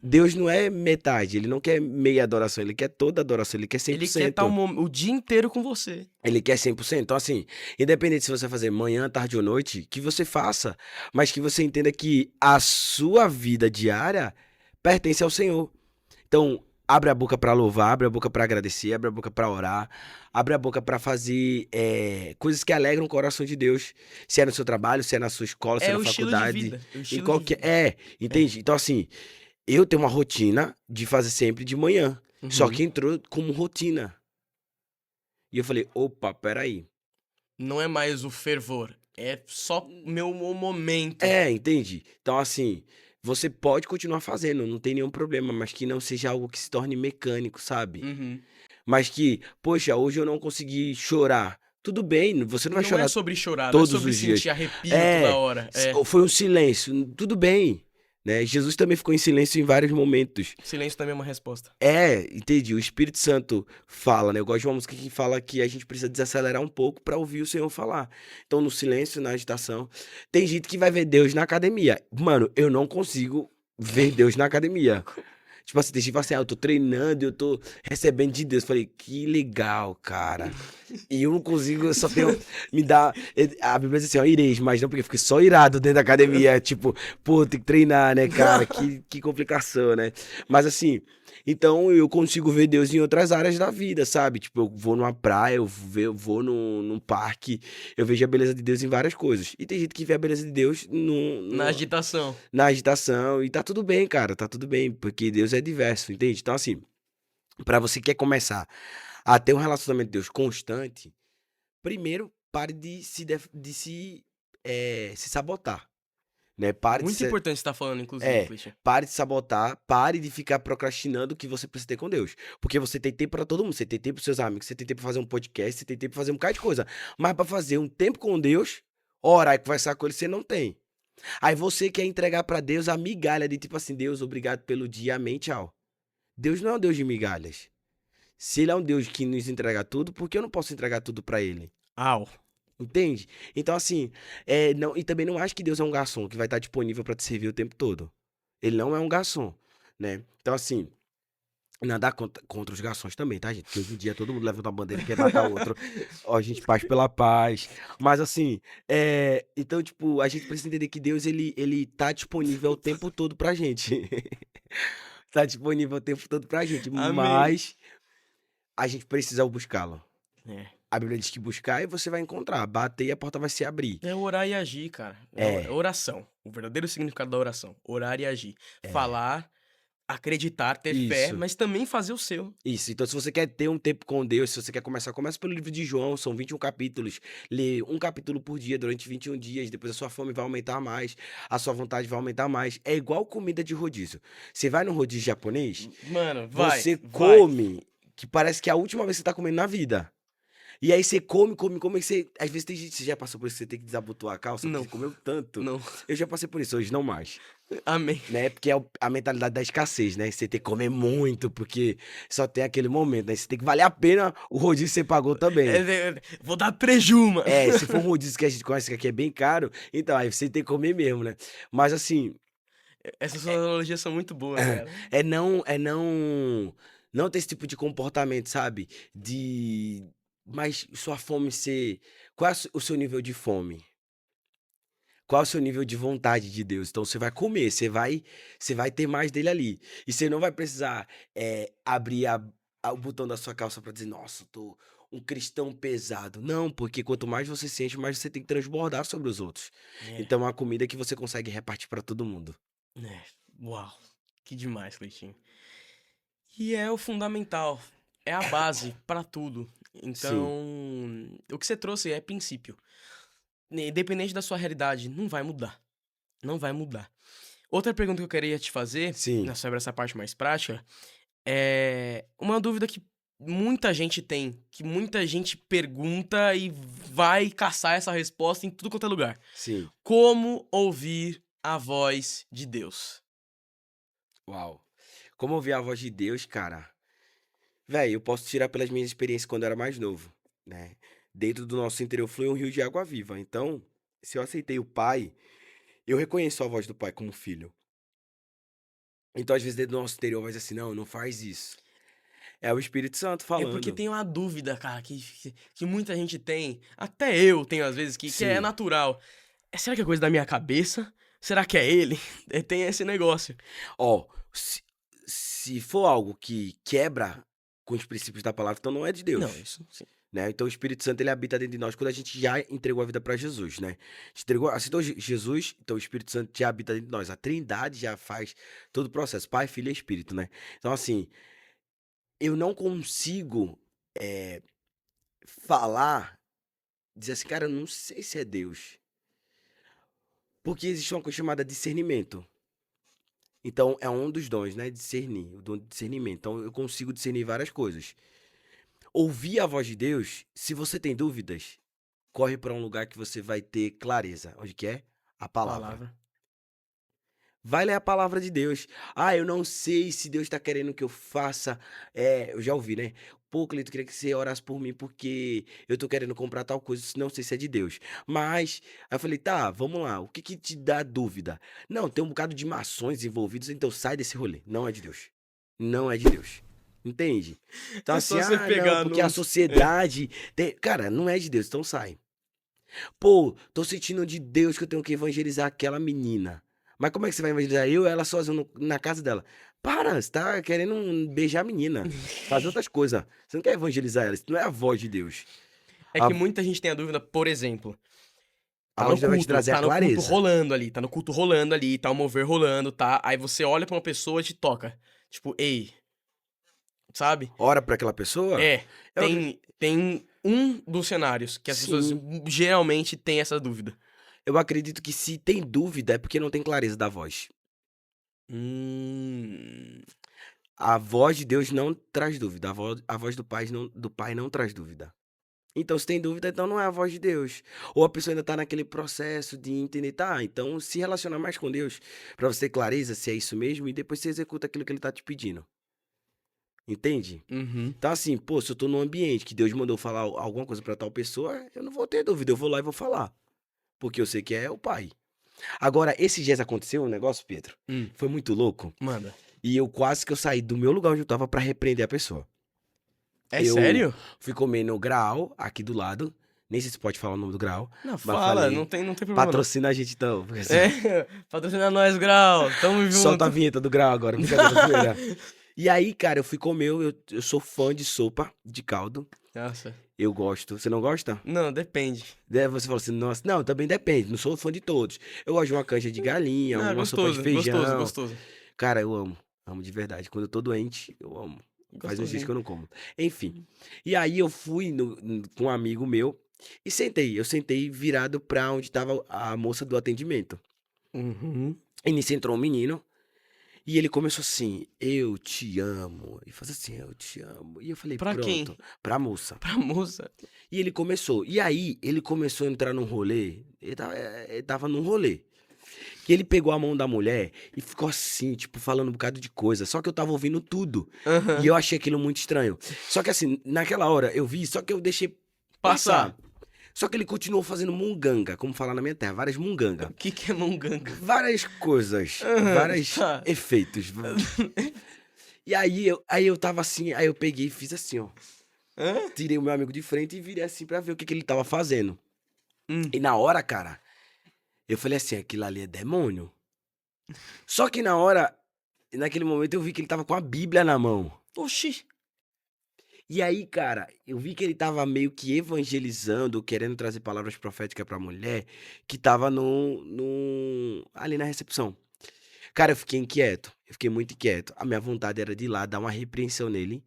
Deus não é metade, ele não quer meia adoração, ele quer toda adoração, ele quer 100%. Ele quer estar o dia inteiro com você. Ele quer 100%. Então, assim, independente se você vai fazer manhã, tarde ou noite, que você faça, mas que você entenda que a sua vida diária pertence ao Senhor. Então, Abre a boca pra louvar, abre a boca pra agradecer, abre a boca pra orar, abre a boca pra fazer coisas que alegram o coração de Deus. Se é no seu trabalho, se é na sua escola, se é É na o estilo de faculdade, vida. O em estilo de qualquer. vida. Entende? Então, assim, eu tenho uma rotina de fazer sempre de manhã. Só Uhum. que entrou como rotina. E eu falei, opa, peraí. Não é mais o fervor. É só o momento. Entende? Então, assim, você pode continuar fazendo, não tem nenhum problema, mas que não seja algo que se torne mecânico, sabe? Uhum. Mas que, poxa, hoje eu não consegui chorar. Tudo bem, você não vai Não é chorar sobre chorar, não é todos sobre os dias. sentir arrepio toda hora. Foi um silêncio, tudo bem, né? Jesus também ficou em silêncio em vários momentos. Silêncio também é uma resposta. Entendi. O Espírito Santo fala, né? Eu gosto de uma música que fala que a gente precisa desacelerar um pouco para ouvir o Senhor falar. Então, no silêncio, na agitação. Tem gente que vai ver Deus na academia. Mano, eu não consigo ver Deus na academia. Tipo assim, tem gente que fala assim, eu tô treinando, eu tô recebendo de Deus. Falei, que legal, cara. E eu não consigo, eu só tenho. Me dá. A Bíblia diz assim, ó, ireis, mas não porque eu fiquei só irado dentro da academia. Tipo, pô, tem que treinar, né, cara? Que complicação, né? Mas assim, então eu consigo ver Deus em outras áreas da vida, sabe? Tipo, eu vou numa praia, eu vou num parque, eu vejo a beleza de Deus em várias coisas. E tem gente que vê a beleza de Deus Na agitação. na agitação. E tá tudo bem, cara, tá tudo bem, porque Deus é diverso, entende? Então, assim, pra você que quer começar a ter um relacionamento de Deus constante, primeiro, pare de se sabotar, né? Muito importante você estar falando, inclusive, É, Christian. pare de sabotar, pare de ficar procrastinando o que você precisa ter com Deus. Porque você tem tempo pra todo mundo, você tem tempo pros seus amigos, você tem tempo pra fazer um podcast, você tem tempo pra fazer um bocado de coisa. Mas pra fazer um tempo com Deus, orar e conversar com Ele, você não tem. Aí você quer entregar pra Deus a migalha de tipo assim, Deus, obrigado pelo dia, amém, tchau. Deus não é um Deus de migalhas. Se Ele é um Deus que nos entrega tudo, por que eu não posso entregar tudo pra Ele? Au. Entende? Então, assim, não, e também não acho que Deus é um garçom que vai estar disponível pra te servir o tempo todo. Ele não é um garçom, né? Então, assim, nada contra os garçons também, tá, gente? Porque hoje em dia todo mundo levanta uma bandeira e quer matar o outro. Ó, gente, paz pela paz. Mas, assim, então, tipo, a gente precisa entender que Deus, ele tá disponível o tempo todo pra gente. Tá disponível o tempo todo pra gente, Amém. mas a gente precisa buscá-lo. É. A Bíblia diz que buscar e você vai encontrar. Bater e a porta vai se abrir. É orar e agir, cara. É É, oração. O verdadeiro significado da oração. Orar e agir. Falar, acreditar, ter fé, isso. mas também fazer o seu. Isso. Então, se você quer ter um tempo com Deus, se você quer começar, começa pelo livro de João, são 21 capítulos. Lê um capítulo por dia durante 21 dias, depois a sua fome vai aumentar mais, a sua vontade vai aumentar mais. É igual comida de rodízio. Você vai no rodízio japonês, Mano, você vai. come que parece que é a última vez que você tá comendo na vida. E aí você come, e você. Às vezes tem gente, você já passou por isso, você tem que desabotoar a calça, porque Não, você comeu tanto. não. Eu já passei por isso, hoje não mais. Amém. Né? Porque é a mentalidade da escassez, né? Você tem que comer muito, porque só tem aquele momento, né? Você tem que valer a pena o rodízio que você pagou também. Vou dar preju, mano. Se for um rodízio que a gente conhece que aqui é bem caro, então aí você tem que comer mesmo, né? Mas assim, Essas suas analogias são muito boas, cara. não ter esse tipo de comportamento, sabe? Mas sua fome ser. Qual é o seu nível de fome? Qual é o seu nível de vontade de Deus? Então você vai comer, você vai ter mais dele ali. E você não vai precisar abrir o botão da sua calça para dizer, nossa, eu tô um cristão pesado. Não, porque quanto mais você sente, mais você tem que transbordar sobre os outros. É, Então é uma comida que você consegue repartir para todo mundo. é. Uau. Que demais, Cleitinho. E é o fundamental. É a base pra tudo. Sim, Então, o que você trouxe é princípio. Independente da sua realidade, não vai mudar. Não vai mudar. Outra pergunta que eu queria te fazer, sim, sobre essa parte mais prática, é uma dúvida que muita gente tem, que muita gente pergunta e vai caçar essa resposta em tudo quanto é lugar. sim. Como ouvir a voz de Deus? Uau. Como ouvir a voz de Deus, cara? Véi, eu posso tirar pelas minhas experiências quando eu era mais novo, né? Dentro do nosso interior flui um rio de água viva. Então, se eu aceitei o Pai, eu reconheço a voz do Pai como filho. Então, às vezes, dentro do nosso interior vai dizer assim, não, não faz isso. É o Espírito Santo É porque falando. tem uma dúvida, cara, que muita gente tem, até eu tenho às vezes, que é Sim. natural. Será que é coisa da minha cabeça? Será que é ele? Tem esse negócio. Ó, se, se for algo que quebra com os princípios da palavra, então não é de Deus. Não, isso sim. Né? Então o Espírito Santo ele habita dentro de nós quando a gente já entregou a vida para Jesus, né? A gente aceitou Jesus, então o Espírito Santo já habita dentro de nós. A Trindade já faz todo o processo, Pai, Filho e Espírito, né? Então assim, eu não consigo falar, dizer assim, cara, eu não sei se é Deus, porque existe uma coisa chamada discernimento. Então é um dos dons, né? Discernir, o dom de discernimento. Então eu consigo discernir várias coisas. Ouvir a voz de Deus, se você tem dúvidas, corre para um lugar que você vai ter clareza. Onde que é? A palavra. Vai ler a palavra de Deus. Ah, eu não sei se Deus tá querendo que eu faça. Eu já ouvi, né? Pô, Cleito, eu queria que você orasse por mim porque eu tô querendo comprar tal coisa, não sei se é de Deus. Mas, aí eu falei, tá, vamos lá, o que que te dá dúvida? Não, tem um bocado de maçons envolvidos, então sai desse rolê. Não é de Deus. Não é de Deus. Entende? Então É assim, só você pegar não, porque a sociedade cara, não é de Deus, então sai. Pô, tô sentindo de Deus que eu tenho que evangelizar aquela menina. Mas como é que você vai evangelizar eu e ela sozinha na casa dela? Para, você tá querendo beijar a menina. Fazer outras coisas. Você não quer evangelizar ela, isso não é a voz de Deus. É A, que muita gente tem a dúvida, por exemplo, a tá voz no de Deus vai te culto, trazer tá a no culto clareza. rolando ali, tá no culto rolando ali, tá o mover rolando, tá? Aí você olha pra uma pessoa e te toca. Tipo, ei, sabe? Ora pra aquela pessoa? Eu Tem um dos cenários que as pessoas Sim. geralmente têm essa dúvida. Eu acredito que se tem dúvida é porque não tem clareza da voz. Hum. A voz de Deus não traz dúvida. A voz do pai não traz dúvida. Então, se tem dúvida, então não é a voz de Deus. Ou a pessoa ainda tá naquele processo de entender, tá? Então se relaciona mais com Deus pra você ter clareza se é isso mesmo e depois você executa aquilo que ele tá te pedindo. Entende? Uhum. Então, assim, pô, se eu tô num ambiente que Deus mandou falar alguma coisa pra tal pessoa, eu não vou ter dúvida, eu vou lá e vou falar. Porque eu sei que é o pai. Agora, esses dias aconteceu um negócio, Pedro. Foi muito louco. Manda. E eu quase que eu saí do meu lugar onde eu tava pra repreender a pessoa. É Eu sério? fui comer no Graal, aqui do lado. Nem sei se pode falar o nome do Graal. Não, Mas fala, falei, não tem problema não. patrocina a gente então. Porque, assim, É, patrocina nós, Grau, tamo junto. solta a vinheta do Graal agora. Brincadeira, zoeira. E aí, cara, eu fui comer, eu sou fã de sopa de caldo. Nossa. Eu gosto. Você não gosta? Não, depende. Daí você falou assim, nossa, não, também depende, não sou fã de todos. Eu gosto de uma canja de galinha, Não, uma sopa de gostoso, feijão. gostoso. Cara, eu amo. Amo de verdade. Quando eu tô doente, eu amo. Faz uns dias que eu não como. Enfim. E aí eu fui com um amigo meu e sentei. Eu sentei virado pra onde tava a moça do atendimento. Uhum. E nisso entrou um menino. E ele começou assim, eu te amo. E faz assim, eu te amo. E eu falei, Pra pronto. quem? Pra moça. Pra moça. E ele começou. E aí, ele começou a entrar num rolê. Ele tava num rolê. Que ele pegou a mão da mulher e ficou assim, tipo, falando um bocado de coisa. Só que eu tava ouvindo tudo. Uhum. E eu achei aquilo muito estranho. Só que assim, naquela hora eu vi, só que eu deixei passar. Só que ele continuou fazendo munganga, como falar na minha terra, várias munganga. O que é munganga? Várias coisas, vários tá. efeitos. E aí eu tava assim, aí eu peguei e fiz assim, ó. Hã? Tirei o meu amigo de frente e virei assim pra ver o que que ele tava fazendo. E na hora, cara, eu falei assim, aquilo ali é demônio. Só que na hora, naquele momento eu vi que ele tava com a Bíblia na mão. Oxi. E aí, cara, eu vi que ele tava meio que evangelizando, querendo trazer palavras proféticas pra mulher, que tava ali na recepção. Cara, eu fiquei inquieto, eu fiquei muito inquieto. A minha vontade era de ir lá dar uma repreensão nele,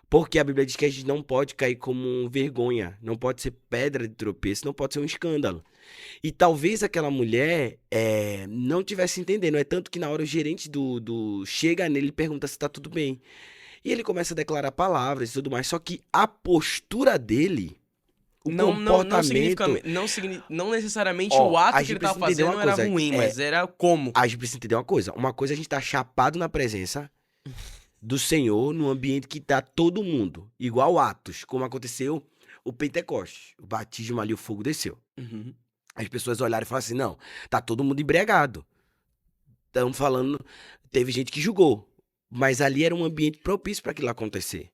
porque a Bíblia diz que a gente não pode cair como vergonha, não pode ser pedra de tropeço, não pode ser um escândalo. E talvez aquela mulher não tivesse entendendo, é tanto que na hora o gerente do chega nele e pergunta se tá tudo bem. E ele começa a declarar palavras e tudo mais, só que a postura dele, o comportamento... Não necessariamente Ó, o a ato que gente ele tava precisa entender fazendo uma era coisa, ruim, mas era como. A gente precisa entender uma coisa. Uma coisa é a gente tá chapado na presença do Senhor, num ambiente que tá todo mundo, igual Atos, como aconteceu o Pentecostes. O batismo ali, o fogo desceu. Uhum. As pessoas olharam e falaram assim, não, tá todo mundo embriagado. Estão falando, teve gente que julgou. Mas ali era um ambiente propício para aquilo acontecer.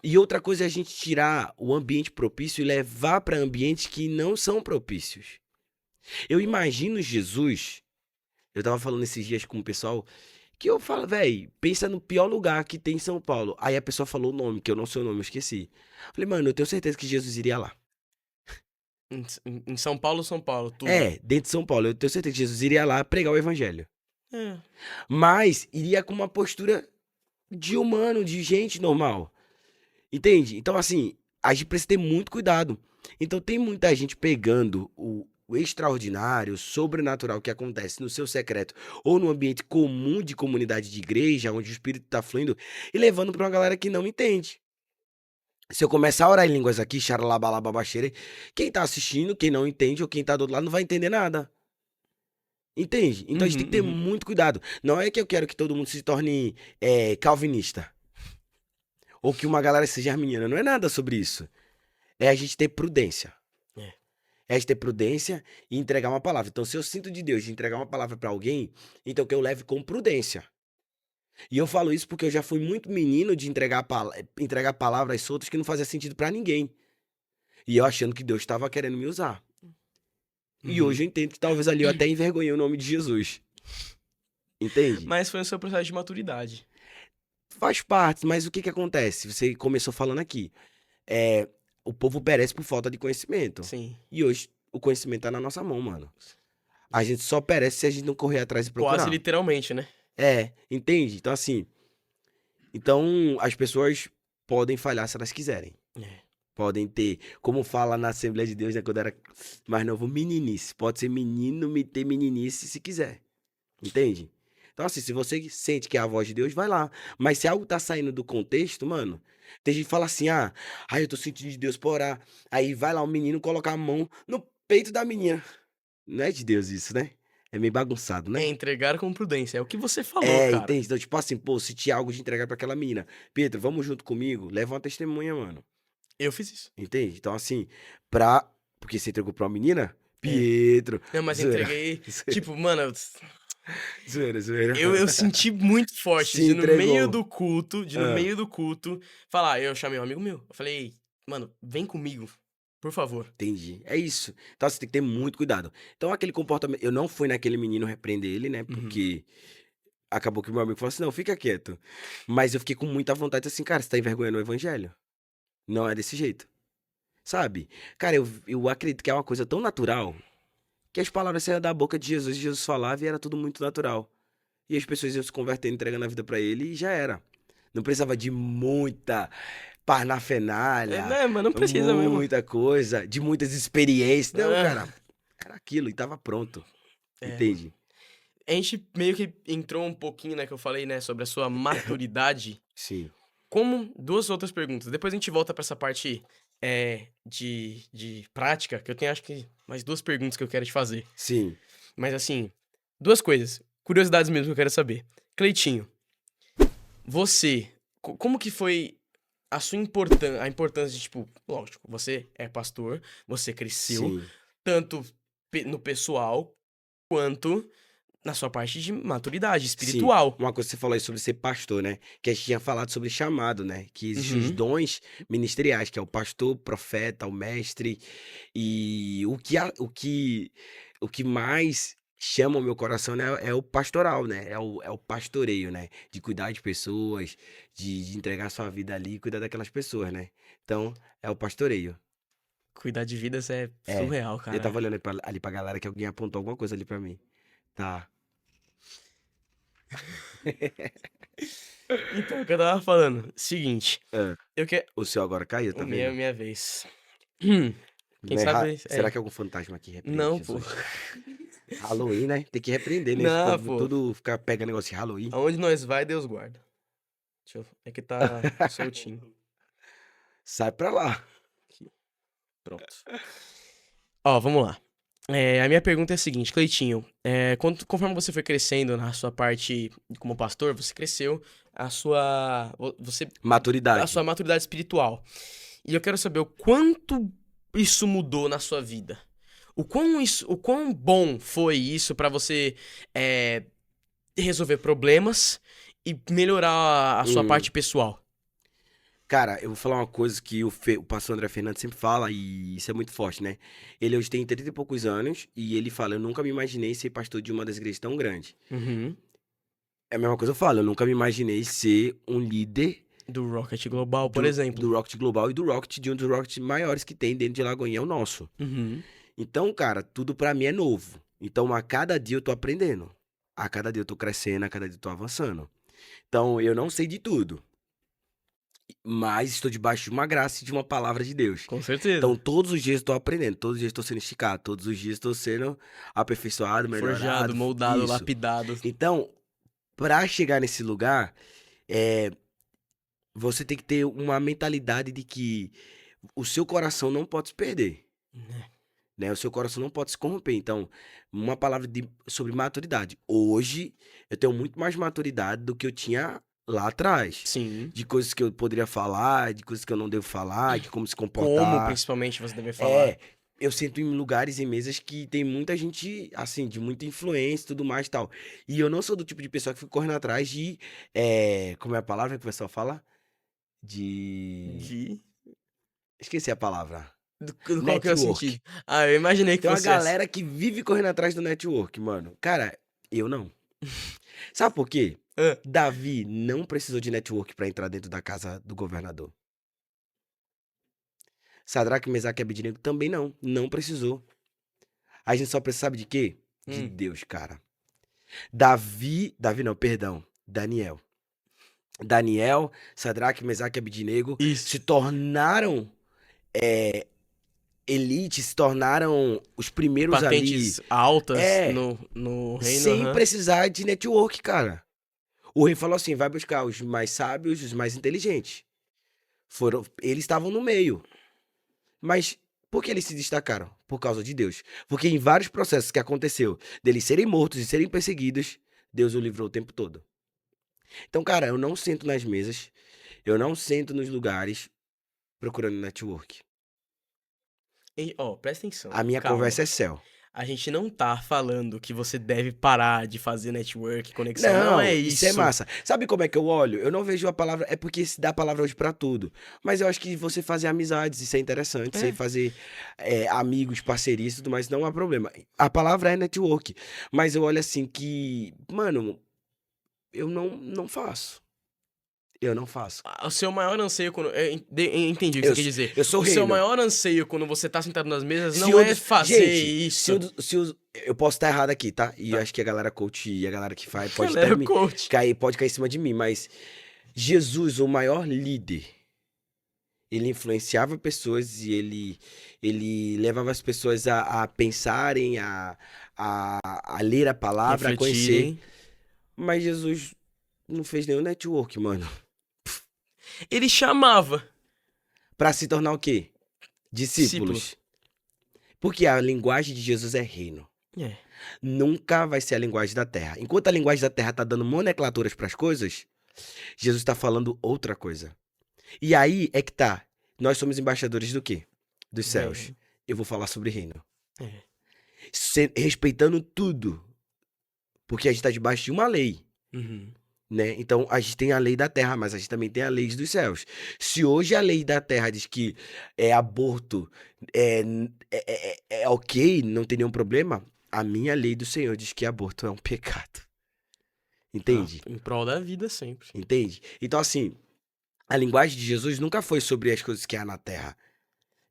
E outra coisa é a gente tirar o ambiente propício e levar para ambientes que não são propícios. Eu imagino Jesus, eu tava falando esses dias com o pessoal, Que eu falo, velho, pensa no pior lugar que tem em São Paulo. Aí a pessoa falou o nome, que eu não sei o nome, eu esqueci. Falei, mano, eu tenho certeza que Jesus iria lá. Em São Paulo, tudo. É, dentro de São Paulo, eu tenho certeza que Jesus iria lá pregar o evangelho. É. Mas iria com uma postura de humano, de gente normal. Entende? Então, assim, a gente precisa ter muito cuidado. Então, tem muita gente pegando o extraordinário, o sobrenatural que acontece no seu secreto ou no ambiente comum de comunidade de igreja, onde o espírito tá fluindo, e levando pra uma galera que não entende. Se eu começar a orar em línguas aqui, xaralabalababaxere, quem tá assistindo, quem não entende ou quem tá do outro lado não vai entender nada. Entende? Então a gente tem que ter Uhum. muito cuidado. Não é que eu quero que todo mundo se torne calvinista. Ou que uma galera seja arminiana. Não é nada sobre isso. É a gente ter prudência. É. É a gente ter prudência e entregar uma palavra. Então, se eu sinto de Deus de entregar uma palavra pra alguém, então que eu leve com prudência. E eu falo isso porque eu já fui muito menino de entregar palavras soltas que não fazia sentido pra ninguém. E eu achando que Deus estava querendo me usar. E Uhum. hoje eu entendo que talvez ali eu até envergonhei o nome de Jesus. Entende? Mas foi o seu processo de maturidade. Faz parte, mas o que que acontece? Você começou falando aqui. O povo perece por falta de conhecimento. Sim. E hoje o conhecimento tá na nossa mão, mano. A gente só perece se a gente não correr atrás e Quase procurar. literalmente, né? Entende? Então, assim. Então, as pessoas podem falhar se elas quiserem. É. Podem ter, como fala na Assembleia de Deus, né, quando eu era mais novo, meninice. Pode ser menino, me ter meninice se quiser. Entende? Então, assim, se você sente que é a voz de Deus, vai lá. Mas se algo tá saindo do contexto, mano, tem gente que fala assim, eu tô sentindo de Deus pra orar. Aí vai lá o menino colocar a mão no peito da menina. Não é de Deus isso, né? É meio bagunçado, É né? entregar com prudência. É o que você falou, cara. Entende? Então, tipo assim, pô, se tinha algo de entregar pra aquela menina. Pedro, vamos junto comigo? Leva uma testemunha, mano. Eu fiz isso. Entende? Então, assim, porque você entregou pra uma menina? É. Pietro. Não, mas eu Zoeira. entreguei. Tipo, mano, Zoeira. eu senti muito forte Se de no meio entregou. do culto, Ah, falar. Eu chamei um amigo meu. Eu falei, mano, vem comigo, por favor. entendi. É isso. Então você tem que ter muito cuidado. Então aquele comportamento. Eu não fui naquele menino repreender ele, né? Uhum. Porque acabou que o meu amigo falou assim: não, fica quieto. Mas eu fiquei com muita vontade assim, cara, você tá envergonhando o evangelho. Não é desse jeito. Sabe? Cara, eu acredito que é uma coisa tão natural que as palavras saíam da boca de Jesus e Jesus falava e era tudo muito natural. E as pessoas iam se convertendo, entregando a vida pra ele e já era. Não precisava de muita parnafenália, Né, mas não precisa mesmo. muita coisa, de muitas experiências. Não, Ah, cara, era aquilo e tava pronto. é. Entende? A gente meio que entrou um pouquinho, né, que eu falei, né, sobre a sua maturidade. Sim, Como duas outras perguntas. Depois a gente volta pra essa parte de prática, que eu tenho acho que mais duas perguntas que eu quero te fazer. sim, Mas assim, duas coisas. Curiosidades mesmo que eu quero saber. Cleitinho, você, como que foi a importância de, tipo, lógico, você é pastor, você cresceu, sim, tanto no pessoal, quanto na sua parte de maturidade sim. espiritual. Uma coisa que você falou aí sobre ser pastor, né? Que a gente tinha falado sobre chamado, né? Que existem os Uhum. dons ministeriais, que é o pastor, o profeta, o mestre. E o que mais chama o meu coração, né, é o pastoral, né? É o pastoreio, né? De cuidar de pessoas, de entregar sua vida ali e cuidar daquelas pessoas, né? Então, é o pastoreio. Cuidar de vidas é É. surreal, Eu cara. tava olhando ali pra galera que alguém apontou alguma coisa ali pra mim. Tá. Então, o que eu tava falando, seguinte, É. eu quero... O seu agora caiu, tá vendo? Minha vez. Quem Não é sabe... Será que algum fantasma aqui repreende Não, pô. Jesus? Halloween, né? Tem que repreender, né? Esse Não, povo pô. tudo ficar pegando negócio de Halloween. Aonde nós vai, Deus guarda. É que tá soltinho. Sai pra lá. Aqui. Pronto. Ó, vamos lá. A minha pergunta é a seguinte, Cleitinho. Conforme você foi crescendo na sua parte como pastor, você cresceu a sua... a Maturidade. sua maturidade espiritual. E eu quero saber o quanto isso mudou na sua vida. O quão bom foi isso pra você resolver problemas e melhorar a sua Hum. parte pessoal. Cara, eu vou falar uma coisa que o pastor André Fernandes sempre fala, e isso é muito forte, né? Ele hoje tem 30 e poucos anos, e ele fala, eu nunca me imaginei ser pastor de uma das igrejas tão grandes. Uhum. É a mesma coisa que eu falo, eu nunca me imaginei ser um líder Do Rocket Global, por do exemplo. Rocket Global e do Rocket, de um dos Rockets maiores que tem dentro de Lagoinha, é o nosso. Uhum. Então, cara, tudo pra mim é novo. Então, a cada dia eu tô aprendendo. A cada dia eu tô crescendo, a cada dia eu tô avançando. Então, eu não sei de tudo, mas estou debaixo de uma graça e de uma palavra de Deus. Com Então, certeza. todos os dias estou aprendendo, todos os dias estou sendo esticado, todos os dias estou sendo aperfeiçoado, Forjado, melhorado, moldado, isso. lapidado. Então, pra chegar nesse lugar, é, você tem que ter uma mentalidade de que o seu coração não pode se perder, Né? né? O seu coração não pode se corromper. Então, uma palavra sobre maturidade. Hoje, eu tenho muito mais maturidade do que eu tinha lá atrás. Sim. De coisas que eu poderia falar, de coisas que eu não devo falar, de como se Como, comportar. principalmente, você deve falar. É, eu sinto em lugares e mesas que tem muita gente, assim, de muita influência e tudo mais e tal. E eu não sou do tipo de pessoa que fica correndo atrás de, como é a palavra que o pessoal fala? De... De... Esqueci a palavra. Qual que é o Network. sentido? Ah, eu imaginei que Tem uma fosse essa. galera que vive correndo atrás do network, mano. Cara, eu não. Sabe por quê? Ah, Davi não precisou de network pra entrar dentro da casa do governador. Sadraque, Mesaque e Abednego também não precisou. A gente só precisa, sabe de quê? De hum. Deus, cara. Davi não, perdão, Daniel. Daniel, Sadraque, Mesaque e Abednego Isso. se tornaram elite, se tornaram os primeiros ali, Patentes altas é, no reino, sem aham. precisar de network, cara. O rei falou assim, vai buscar os mais sábios, os mais inteligentes. Eles estavam no meio. Mas por que eles se destacaram? Por causa de Deus. Porque em vários processos que aconteceu, deles serem mortos e serem perseguidos, Deus o livrou o tempo todo. Então, cara, eu não sento nas mesas, eu não sento nos lugares procurando network. E, ó, presta atenção. A minha Calma. conversa é céu. A gente não tá falando que você deve parar de fazer network, conexão. Não é Não, isso é isso. massa. Sabe como é que eu olho? Eu não vejo a palavra. É porque se dá a palavra hoje pra tudo. Mas eu acho que você fazer amizades, isso é interessante. Você É. fazer amigos, parcerias e tudo mais, não há problema. A palavra é network. Mas eu olho assim que, mano, eu não faço. Eu não faço. O seu maior anseio quando. Eu entendi o que Eu, você quer dizer. eu sou O seu reino. maior anseio quando você tá sentado nas mesas Se não o é do- fazer Gente, isso. eu posso estar errado aqui, tá? E eu Tá. acho que a galera coach e a galera que faz pode Galera, até o coach. pode cair em cima de mim, mas Jesus, o maior líder, ele influenciava pessoas e ele levava as pessoas a pensarem, a ler a palavra, a conhecer. Refletirem. Mas Jesus não fez nenhum network, mano. Ele chamava Pra se tornar o quê? discípulos. Discípulos. Porque a linguagem de Jesus é reino. É. Nunca vai ser a linguagem da terra. Enquanto a linguagem da terra tá dando nomenclaturas pras coisas, Jesus tá falando outra coisa. E aí é que tá. Nós somos embaixadores do quê? Dos céus. Eu vou falar sobre reino. É. Respeitando tudo. Porque a gente tá debaixo de uma lei, Uhum. né? Então a gente tem a lei da terra, mas a gente também tem a lei dos céus. Se hoje a lei da terra diz que aborto é ok, não tem nenhum problema, a minha lei do Senhor diz que aborto é um pecado. Entende? Em prol da vida sempre. Entende? Então, assim, a linguagem de Jesus nunca foi sobre as coisas que há na terra.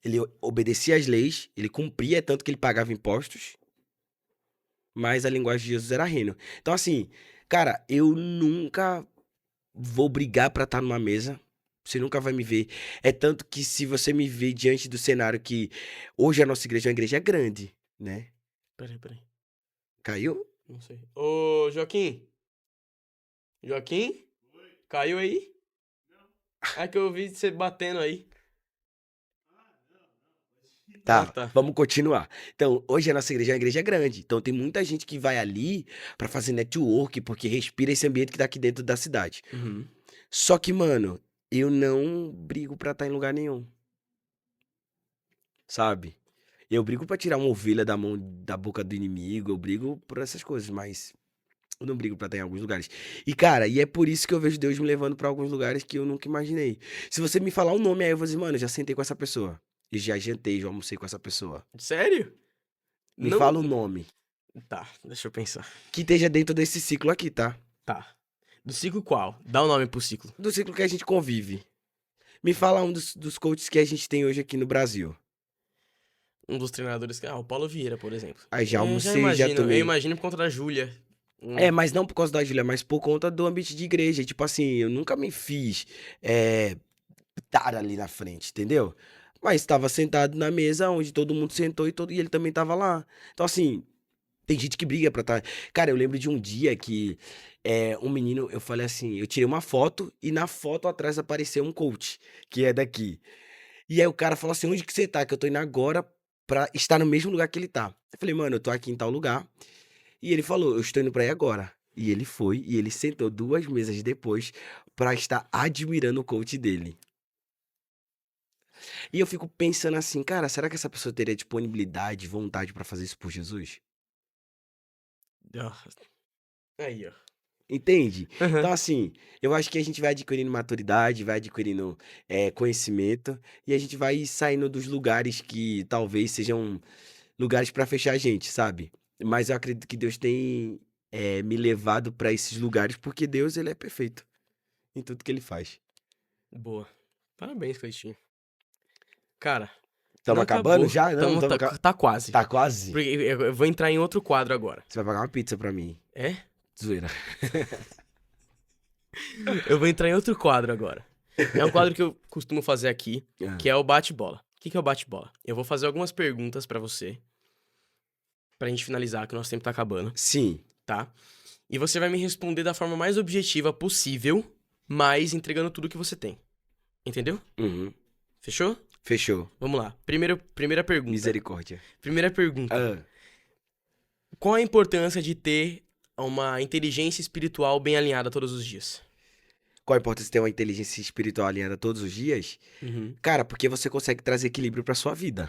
Ele obedecia às leis, ele cumpria, tanto que ele pagava impostos, mas a linguagem de Jesus era reino. Então, assim, cara, eu nunca vou brigar pra estar numa mesa. Você nunca vai me ver. É tanto que se você me ver diante do cenário que hoje a nossa igreja é uma igreja grande, né? Peraí. Caiu? Não sei. Ô, Joaquim. Joaquim? Caiu aí? Não. É que eu vi você batendo aí. Tá, Ah, tá. vamos continuar. Então, hoje a nossa igreja é uma igreja grande. Então, tem muita gente que vai ali pra fazer network, porque respira esse ambiente que tá aqui dentro da cidade. Uhum. Só que, mano, eu não brigo pra estar em lugar nenhum. Sabe? Eu brigo pra tirar uma ovelha da boca do inimigo, eu brigo por essas coisas, mas eu não brigo pra estar em alguns lugares. E, cara, e é por isso que eu vejo Deus me levando pra alguns lugares que eu nunca imaginei. Se você me falar um nome aí, eu vou dizer, mano, eu já sentei com essa pessoa. E já jantei, já almocei com essa pessoa. Sério? Me Não. fala um nome Tá, deixa eu pensar. que esteja dentro desse ciclo aqui, tá? Tá. Do ciclo qual? Dá o nome pro ciclo. Do ciclo que a gente convive. Me fala um dos coaches que a gente tem hoje aqui no Brasil. Um dos treinadores. O Paulo Vieira, por exemplo. Aí já Eu almocei, já eu tomei. imagino por conta da Júlia. Mas não por causa da Júlia, mas por conta do ambiente de igreja. Tipo assim, eu nunca me fiz estar ali na frente, entendeu? Mas estava sentado na mesa onde todo mundo sentou e ele também tava lá. Então, assim, tem gente que briga pra estar. Cara, eu lembro de um dia que um menino, eu falei assim, eu tirei uma foto e na foto atrás apareceu um coach, que é daqui. E aí o cara falou assim, onde que você tá? Que eu tô indo agora pra estar no mesmo lugar que ele tá. Eu falei, mano, eu tô aqui em tal lugar. E ele falou, eu estou indo pra aí agora. E ele foi, e ele sentou 2 mesas depois pra estar admirando o coach dele. E eu fico pensando assim, cara, será que essa pessoa teria disponibilidade, vontade pra fazer isso por Jesus? Aí, ó. Entende? Aham. Então, assim, eu acho que a gente vai adquirindo maturidade, vai adquirindo conhecimento, e a gente vai saindo dos lugares que talvez sejam lugares pra fechar a gente, sabe? Mas eu acredito que Deus tem me levado pra esses lugares, porque Deus, ele é perfeito em tudo que ele faz. Boa. Parabéns, Cleitinho. Cara, Tamo não acabando acabou. já? Não, Tá quase. tá quase. Porque eu vou entrar em outro quadro agora. Você vai pagar uma pizza pra mim. É? Zoeira. Eu vou entrar em outro quadro agora. É um quadro que eu costumo fazer aqui, que é o bate-bola. O que é o bate-bola? Eu vou fazer algumas perguntas pra você, pra gente finalizar, que o nosso tempo tá acabando, Sim. tá? E você vai me responder da forma mais objetiva possível, mas entregando tudo que você tem. Entendeu? Uhum. Fechou? Fechou. Vamos lá. Primeira pergunta. Misericórdia. Primeira pergunta. Ah, Qual a importância de ter uma inteligência espiritual bem alinhada todos os dias? qual a importância de ter uma inteligência espiritual alinhada todos os dias? Uhum. Cara, porque você consegue trazer equilíbrio pra sua vida.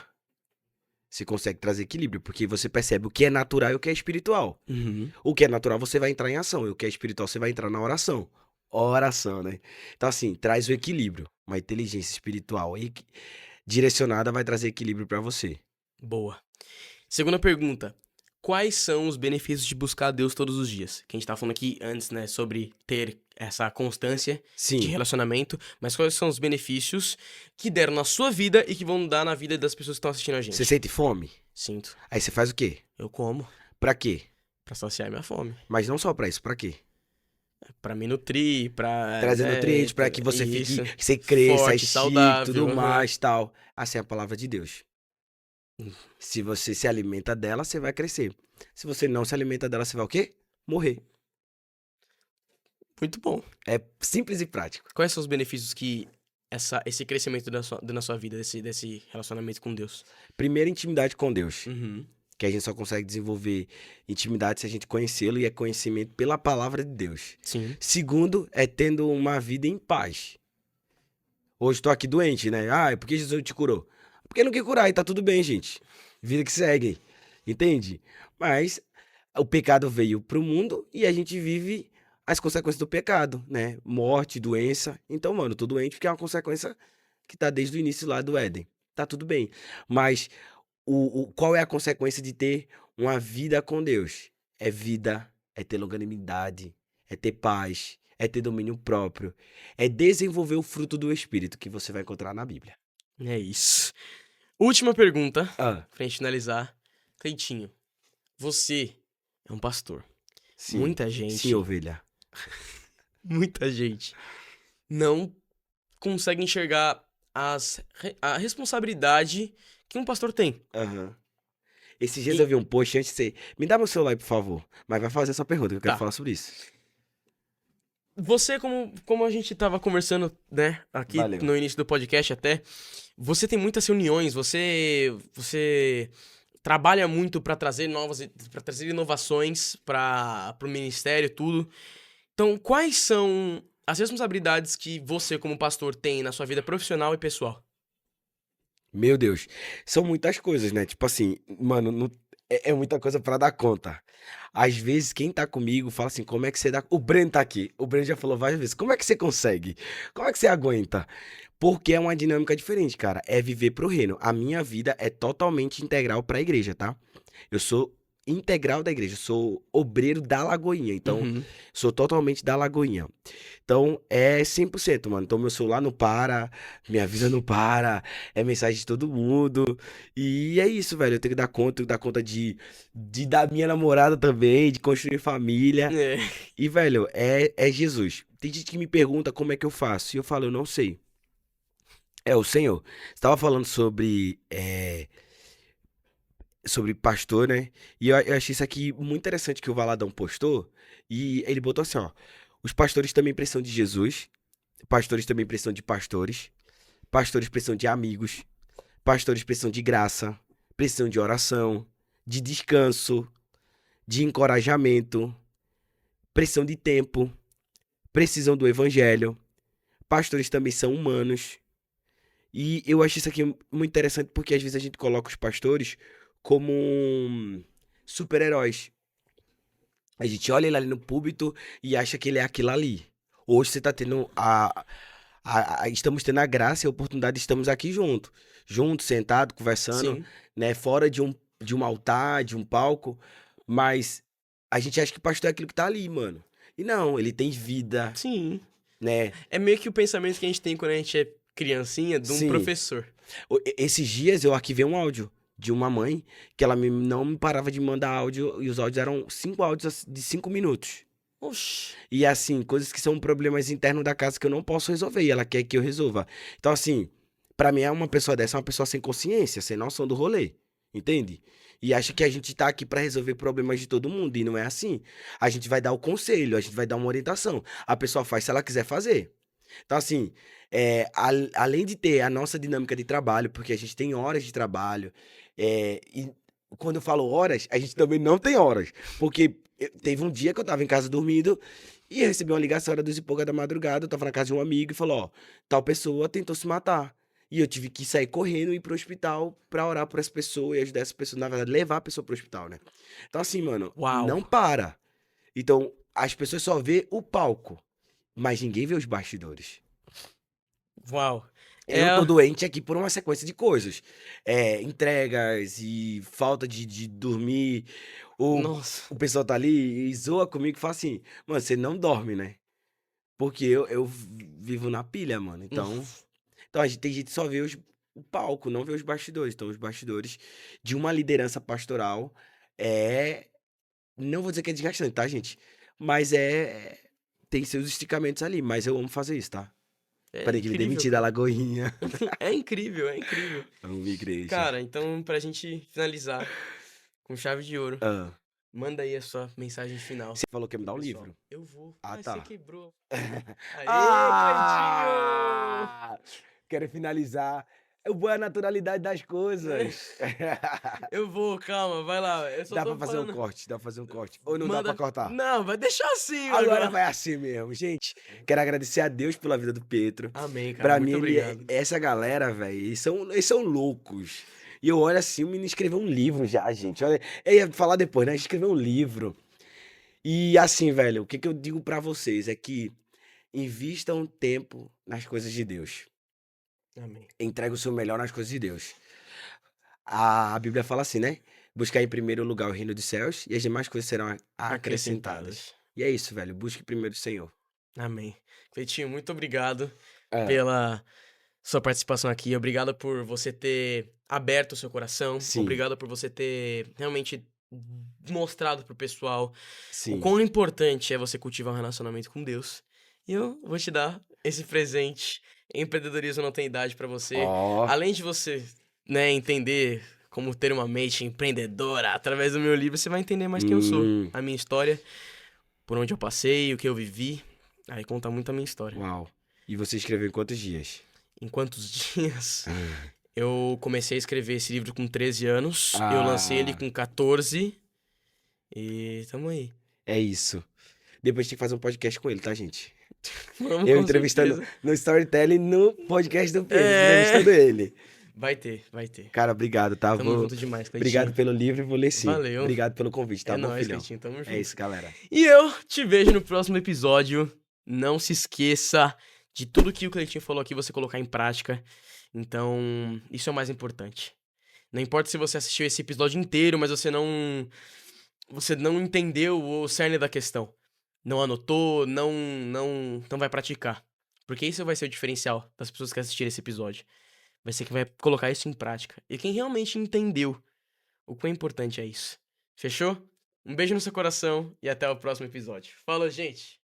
Você consegue trazer equilíbrio, porque você percebe o que é natural e o que é espiritual. Uhum. O que é natural você vai entrar em ação, e o que é espiritual você vai entrar na oração. Oração, né? Então, assim, traz o equilíbrio. Uma inteligência espiritual direcionada vai trazer equilíbrio pra você. Boa. Segunda pergunta. Quais são os benefícios de buscar a Deus todos os dias? Que a gente tava falando aqui antes, né, sobre ter essa constância de Sim. relacionamento, mas quais são os benefícios que deram na sua vida e que vão dar na vida das pessoas que estão assistindo a gente? Você sente fome? Sinto. Aí você faz o quê? Eu como Pra quê? pra saciar minha fome. Mas não só pra isso, pra quê? Pra me nutrir, pra... Trazer nutrientes pra que você isso. fique, você cresça, Forte, estique, saudável, tudo aham. mais, tal. Assim é a palavra de Deus. Se você se alimenta dela, você vai crescer. Se você não se alimenta dela, você vai o quê? Morrer. Muito bom. É simples e prático. Quais são os benefícios que esse crescimento dá na sua vida, desse relacionamento com Deus? Primeiro, intimidade com Deus. Uhum. Que a gente só consegue desenvolver intimidade se a gente conhecê-lo, e é conhecimento pela palavra de Deus. Sim. Segundo, é tendo uma vida em paz. Hoje tô aqui doente, né? Ah, por que Jesus te curou? Porque não quer curar e tá tudo bem, gente. Vida que segue. Entende? Mas o pecado veio pro mundo e a gente vive as consequências do pecado, né? Morte, doença. Então, mano, tô doente porque é uma consequência que tá desde o início lá do Éden. Tá tudo bem. Mas qual é a consequência de ter uma vida com Deus? É vida, é ter longanimidade, é ter paz, é ter domínio próprio, é desenvolver o fruto do Espírito que você vai encontrar na Bíblia. É isso. Última pergunta, Ah, pra gente finalizar. Cleitinho, você é um pastor. sim. Muita gente, Sim, ovelha. muita gente não consegue enxergar a responsabilidade que um pastor tem. Aham. Esses dias E- eu vi um post antes de você... Me dá meu celular aí, por favor. Mas vai fazer essa pergunta, que eu quero Tá. falar sobre isso. Você, como a gente tava conversando, né, aqui Valeu. no início do podcast até, você tem muitas reuniões, você trabalha muito pra trazer para trazer inovações para o ministério, tudo. Então, quais são as responsabilidades que você, como pastor, tem na sua vida profissional e pessoal? Meu Deus. São muitas coisas, né? Tipo assim, mano, é muita coisa pra dar conta. Às vezes, quem tá comigo fala assim, como é que você dá... O Breno tá aqui. O Breno já falou várias vezes. Como é que você consegue? Como é que você aguenta? Porque é uma dinâmica diferente, cara. É viver pro reino. A minha vida é totalmente integral pra igreja, tá? Eu sou integral da igreja. Eu sou obreiro da Lagoinha. Então, Uhum. sou totalmente da Lagoinha. Então, é 100%, mano. Então, meu celular não para, minha vida não para, é mensagem de todo mundo. E é isso, velho. Eu tenho que dar conta de dar minha namorada também, de construir família. É. E, velho, é Jesus. Tem gente que me pergunta como é que eu faço. E eu falo, eu não sei. É o Senhor. Você tava falando sobre pastor, né? E eu achei isso aqui muito interessante que o Valadão postou. E ele botou assim, ó. Os pastores também precisam de Jesus. Pastores também precisam de pastores. Pastores precisam de amigos. Pastores precisam de graça. Precisam de oração. De descanso. De encorajamento. Precisam de tempo. Precisam do evangelho. Pastores também são humanos. E eu acho isso aqui muito interessante porque às vezes a gente coloca os pastores como super-heróis. A gente olha ele ali no púlpito e acha que ele é aquilo ali. Hoje você tá tendo estamos tendo a graça e a oportunidade de estamos aqui juntos, sentados, conversando, Sim. né, fora de um altar, de um palco, mas a gente acha que pastor é aquilo que tá ali, mano. E não, ele tem vida, Sim. né? É meio que o pensamento que a gente tem quando a gente é criancinha de um Sim. professor. Esses dias eu arquivei um áudio de uma mãe que ela não me parava de mandar áudio e os áudios eram 5 áudios de 5 minutos. Oxi. E assim, coisas que são problemas internos da casa que eu não posso resolver e ela quer que eu resolva. Então assim, pra mim uma pessoa dessa é uma pessoa sem consciência, sem noção do rolê, entende? E acha que a gente tá aqui pra resolver problemas de todo mundo e não é assim. A gente vai dar o conselho, a gente vai dar uma orientação. A pessoa faz se ela quiser fazer. Então, assim, além de ter a nossa dinâmica de trabalho, porque a gente tem horas de trabalho, e quando eu falo horas, a gente também não tem horas. Porque teve um dia que eu tava em casa dormindo e eu recebi uma ligação, era 2 e pouca da madrugada, eu tava na casa de um amigo e falou, ó, tal pessoa tentou se matar. E eu tive que sair correndo e ir pro hospital pra orar por essa pessoa e ajudar essa pessoa, na verdade, levar a pessoa pro hospital, né? Então, assim, mano, Uau. não para. Então, as pessoas só vê o palco, mas ninguém vê os bastidores. Uau. Eu tô doente aqui por uma sequência de coisas. Entregas e falta de dormir. Nossa. O pessoal tá ali e zoa comigo e fala assim, mano, você não dorme, né? Porque eu vivo na pilha, mano. Então tem gente que só vê o palco, não vê os bastidores. Então, os bastidores de uma liderança pastoral é. Não vou dizer que é desgastante, tá, gente? Mas tem seus esticamentos ali. Mas eu amo fazer isso, tá? É Peraí, que me incrível, demiti da cara. Lagoinha. É incrível, é incrível. Amo minha igreja. Cara, então pra gente finalizar com chave de ouro, Ah, manda aí a sua mensagem final. você falou que ia me dar um Pessoal, livro. eu vou. Ah, Mas tá. você quebrou. Aê, Ah! Quero finalizar. É boa naturalidade das coisas. Cleitinho! Eu vou, calma, vai lá. Eu só Dá tô pra fazer um falando. corte, dá pra fazer um corte. Ou não dá Manda. pra cortar? Não, vai deixar assim Agora agora. vai assim mesmo, gente. Quero agradecer a Deus pela vida do Pedro. Amém, cara. Pra Muito mim, obrigado. essa galera, velho, eles são loucos. E eu olho assim, o menino escreveu um livro já, gente. Olha, eu ia falar depois, né? Escreveu um livro. E assim, velho, o que eu digo pra vocês é que invistam tempo nas coisas de Deus. Amém. Entrega o seu melhor nas coisas de Deus. A Bíblia fala assim, né? Buscar em primeiro lugar o reino dos céus e as demais coisas serão acrescentadas. E é isso, velho. Busque primeiro o Senhor. Amém. Cleitinho, muito obrigado É. pela sua participação aqui. Obrigado por você ter aberto o seu coração. Sim. Obrigado por você ter realmente mostrado pro pessoal o Sim. quão importante é você cultivar um relacionamento com Deus. E eu vou te dar esse presente. Empreendedorismo não tem idade pra você. Ó. Além de você, né, entender como ter uma mente empreendedora através do meu livro, você vai entender mais quem eu sou, a minha história, por onde eu passei, o que eu vivi. Aí conta muito a minha história. Uau. E você escreveu em quantos dias? Em quantos dias? Eu comecei a escrever esse livro com 13 anos. Eu lancei ele com 14. E tamo aí. É isso. Depois tem que fazer um podcast com ele, tá, gente? Vamos, Eu com entrevistando certeza. no Storytelling no podcast do Pedro, É. entrevistando ele. Vai ter, vai ter. Cara, obrigado, tá? Tamo junto demais, Cleitinho. Obrigado pelo livro e vou ler sim. Valeu. Obrigado pelo convite, tá É bom, nóis, filhão? Cleitinho, tamo junto. É isso, galera. E eu te vejo no próximo episódio. Não se esqueça de tudo que o Cleitinho falou aqui, você colocar em prática. Então, isso é o mais importante. Não importa se você assistiu esse episódio inteiro, mas você não você não entendeu o cerne da questão. Não anotou, não vai praticar. Porque isso vai ser o diferencial das pessoas que assistirem esse episódio. Vai ser quem vai colocar isso em prática. E quem realmente entendeu o quão importante é isso. Fechou? Um beijo no seu coração e até o próximo episódio. Falou, gente!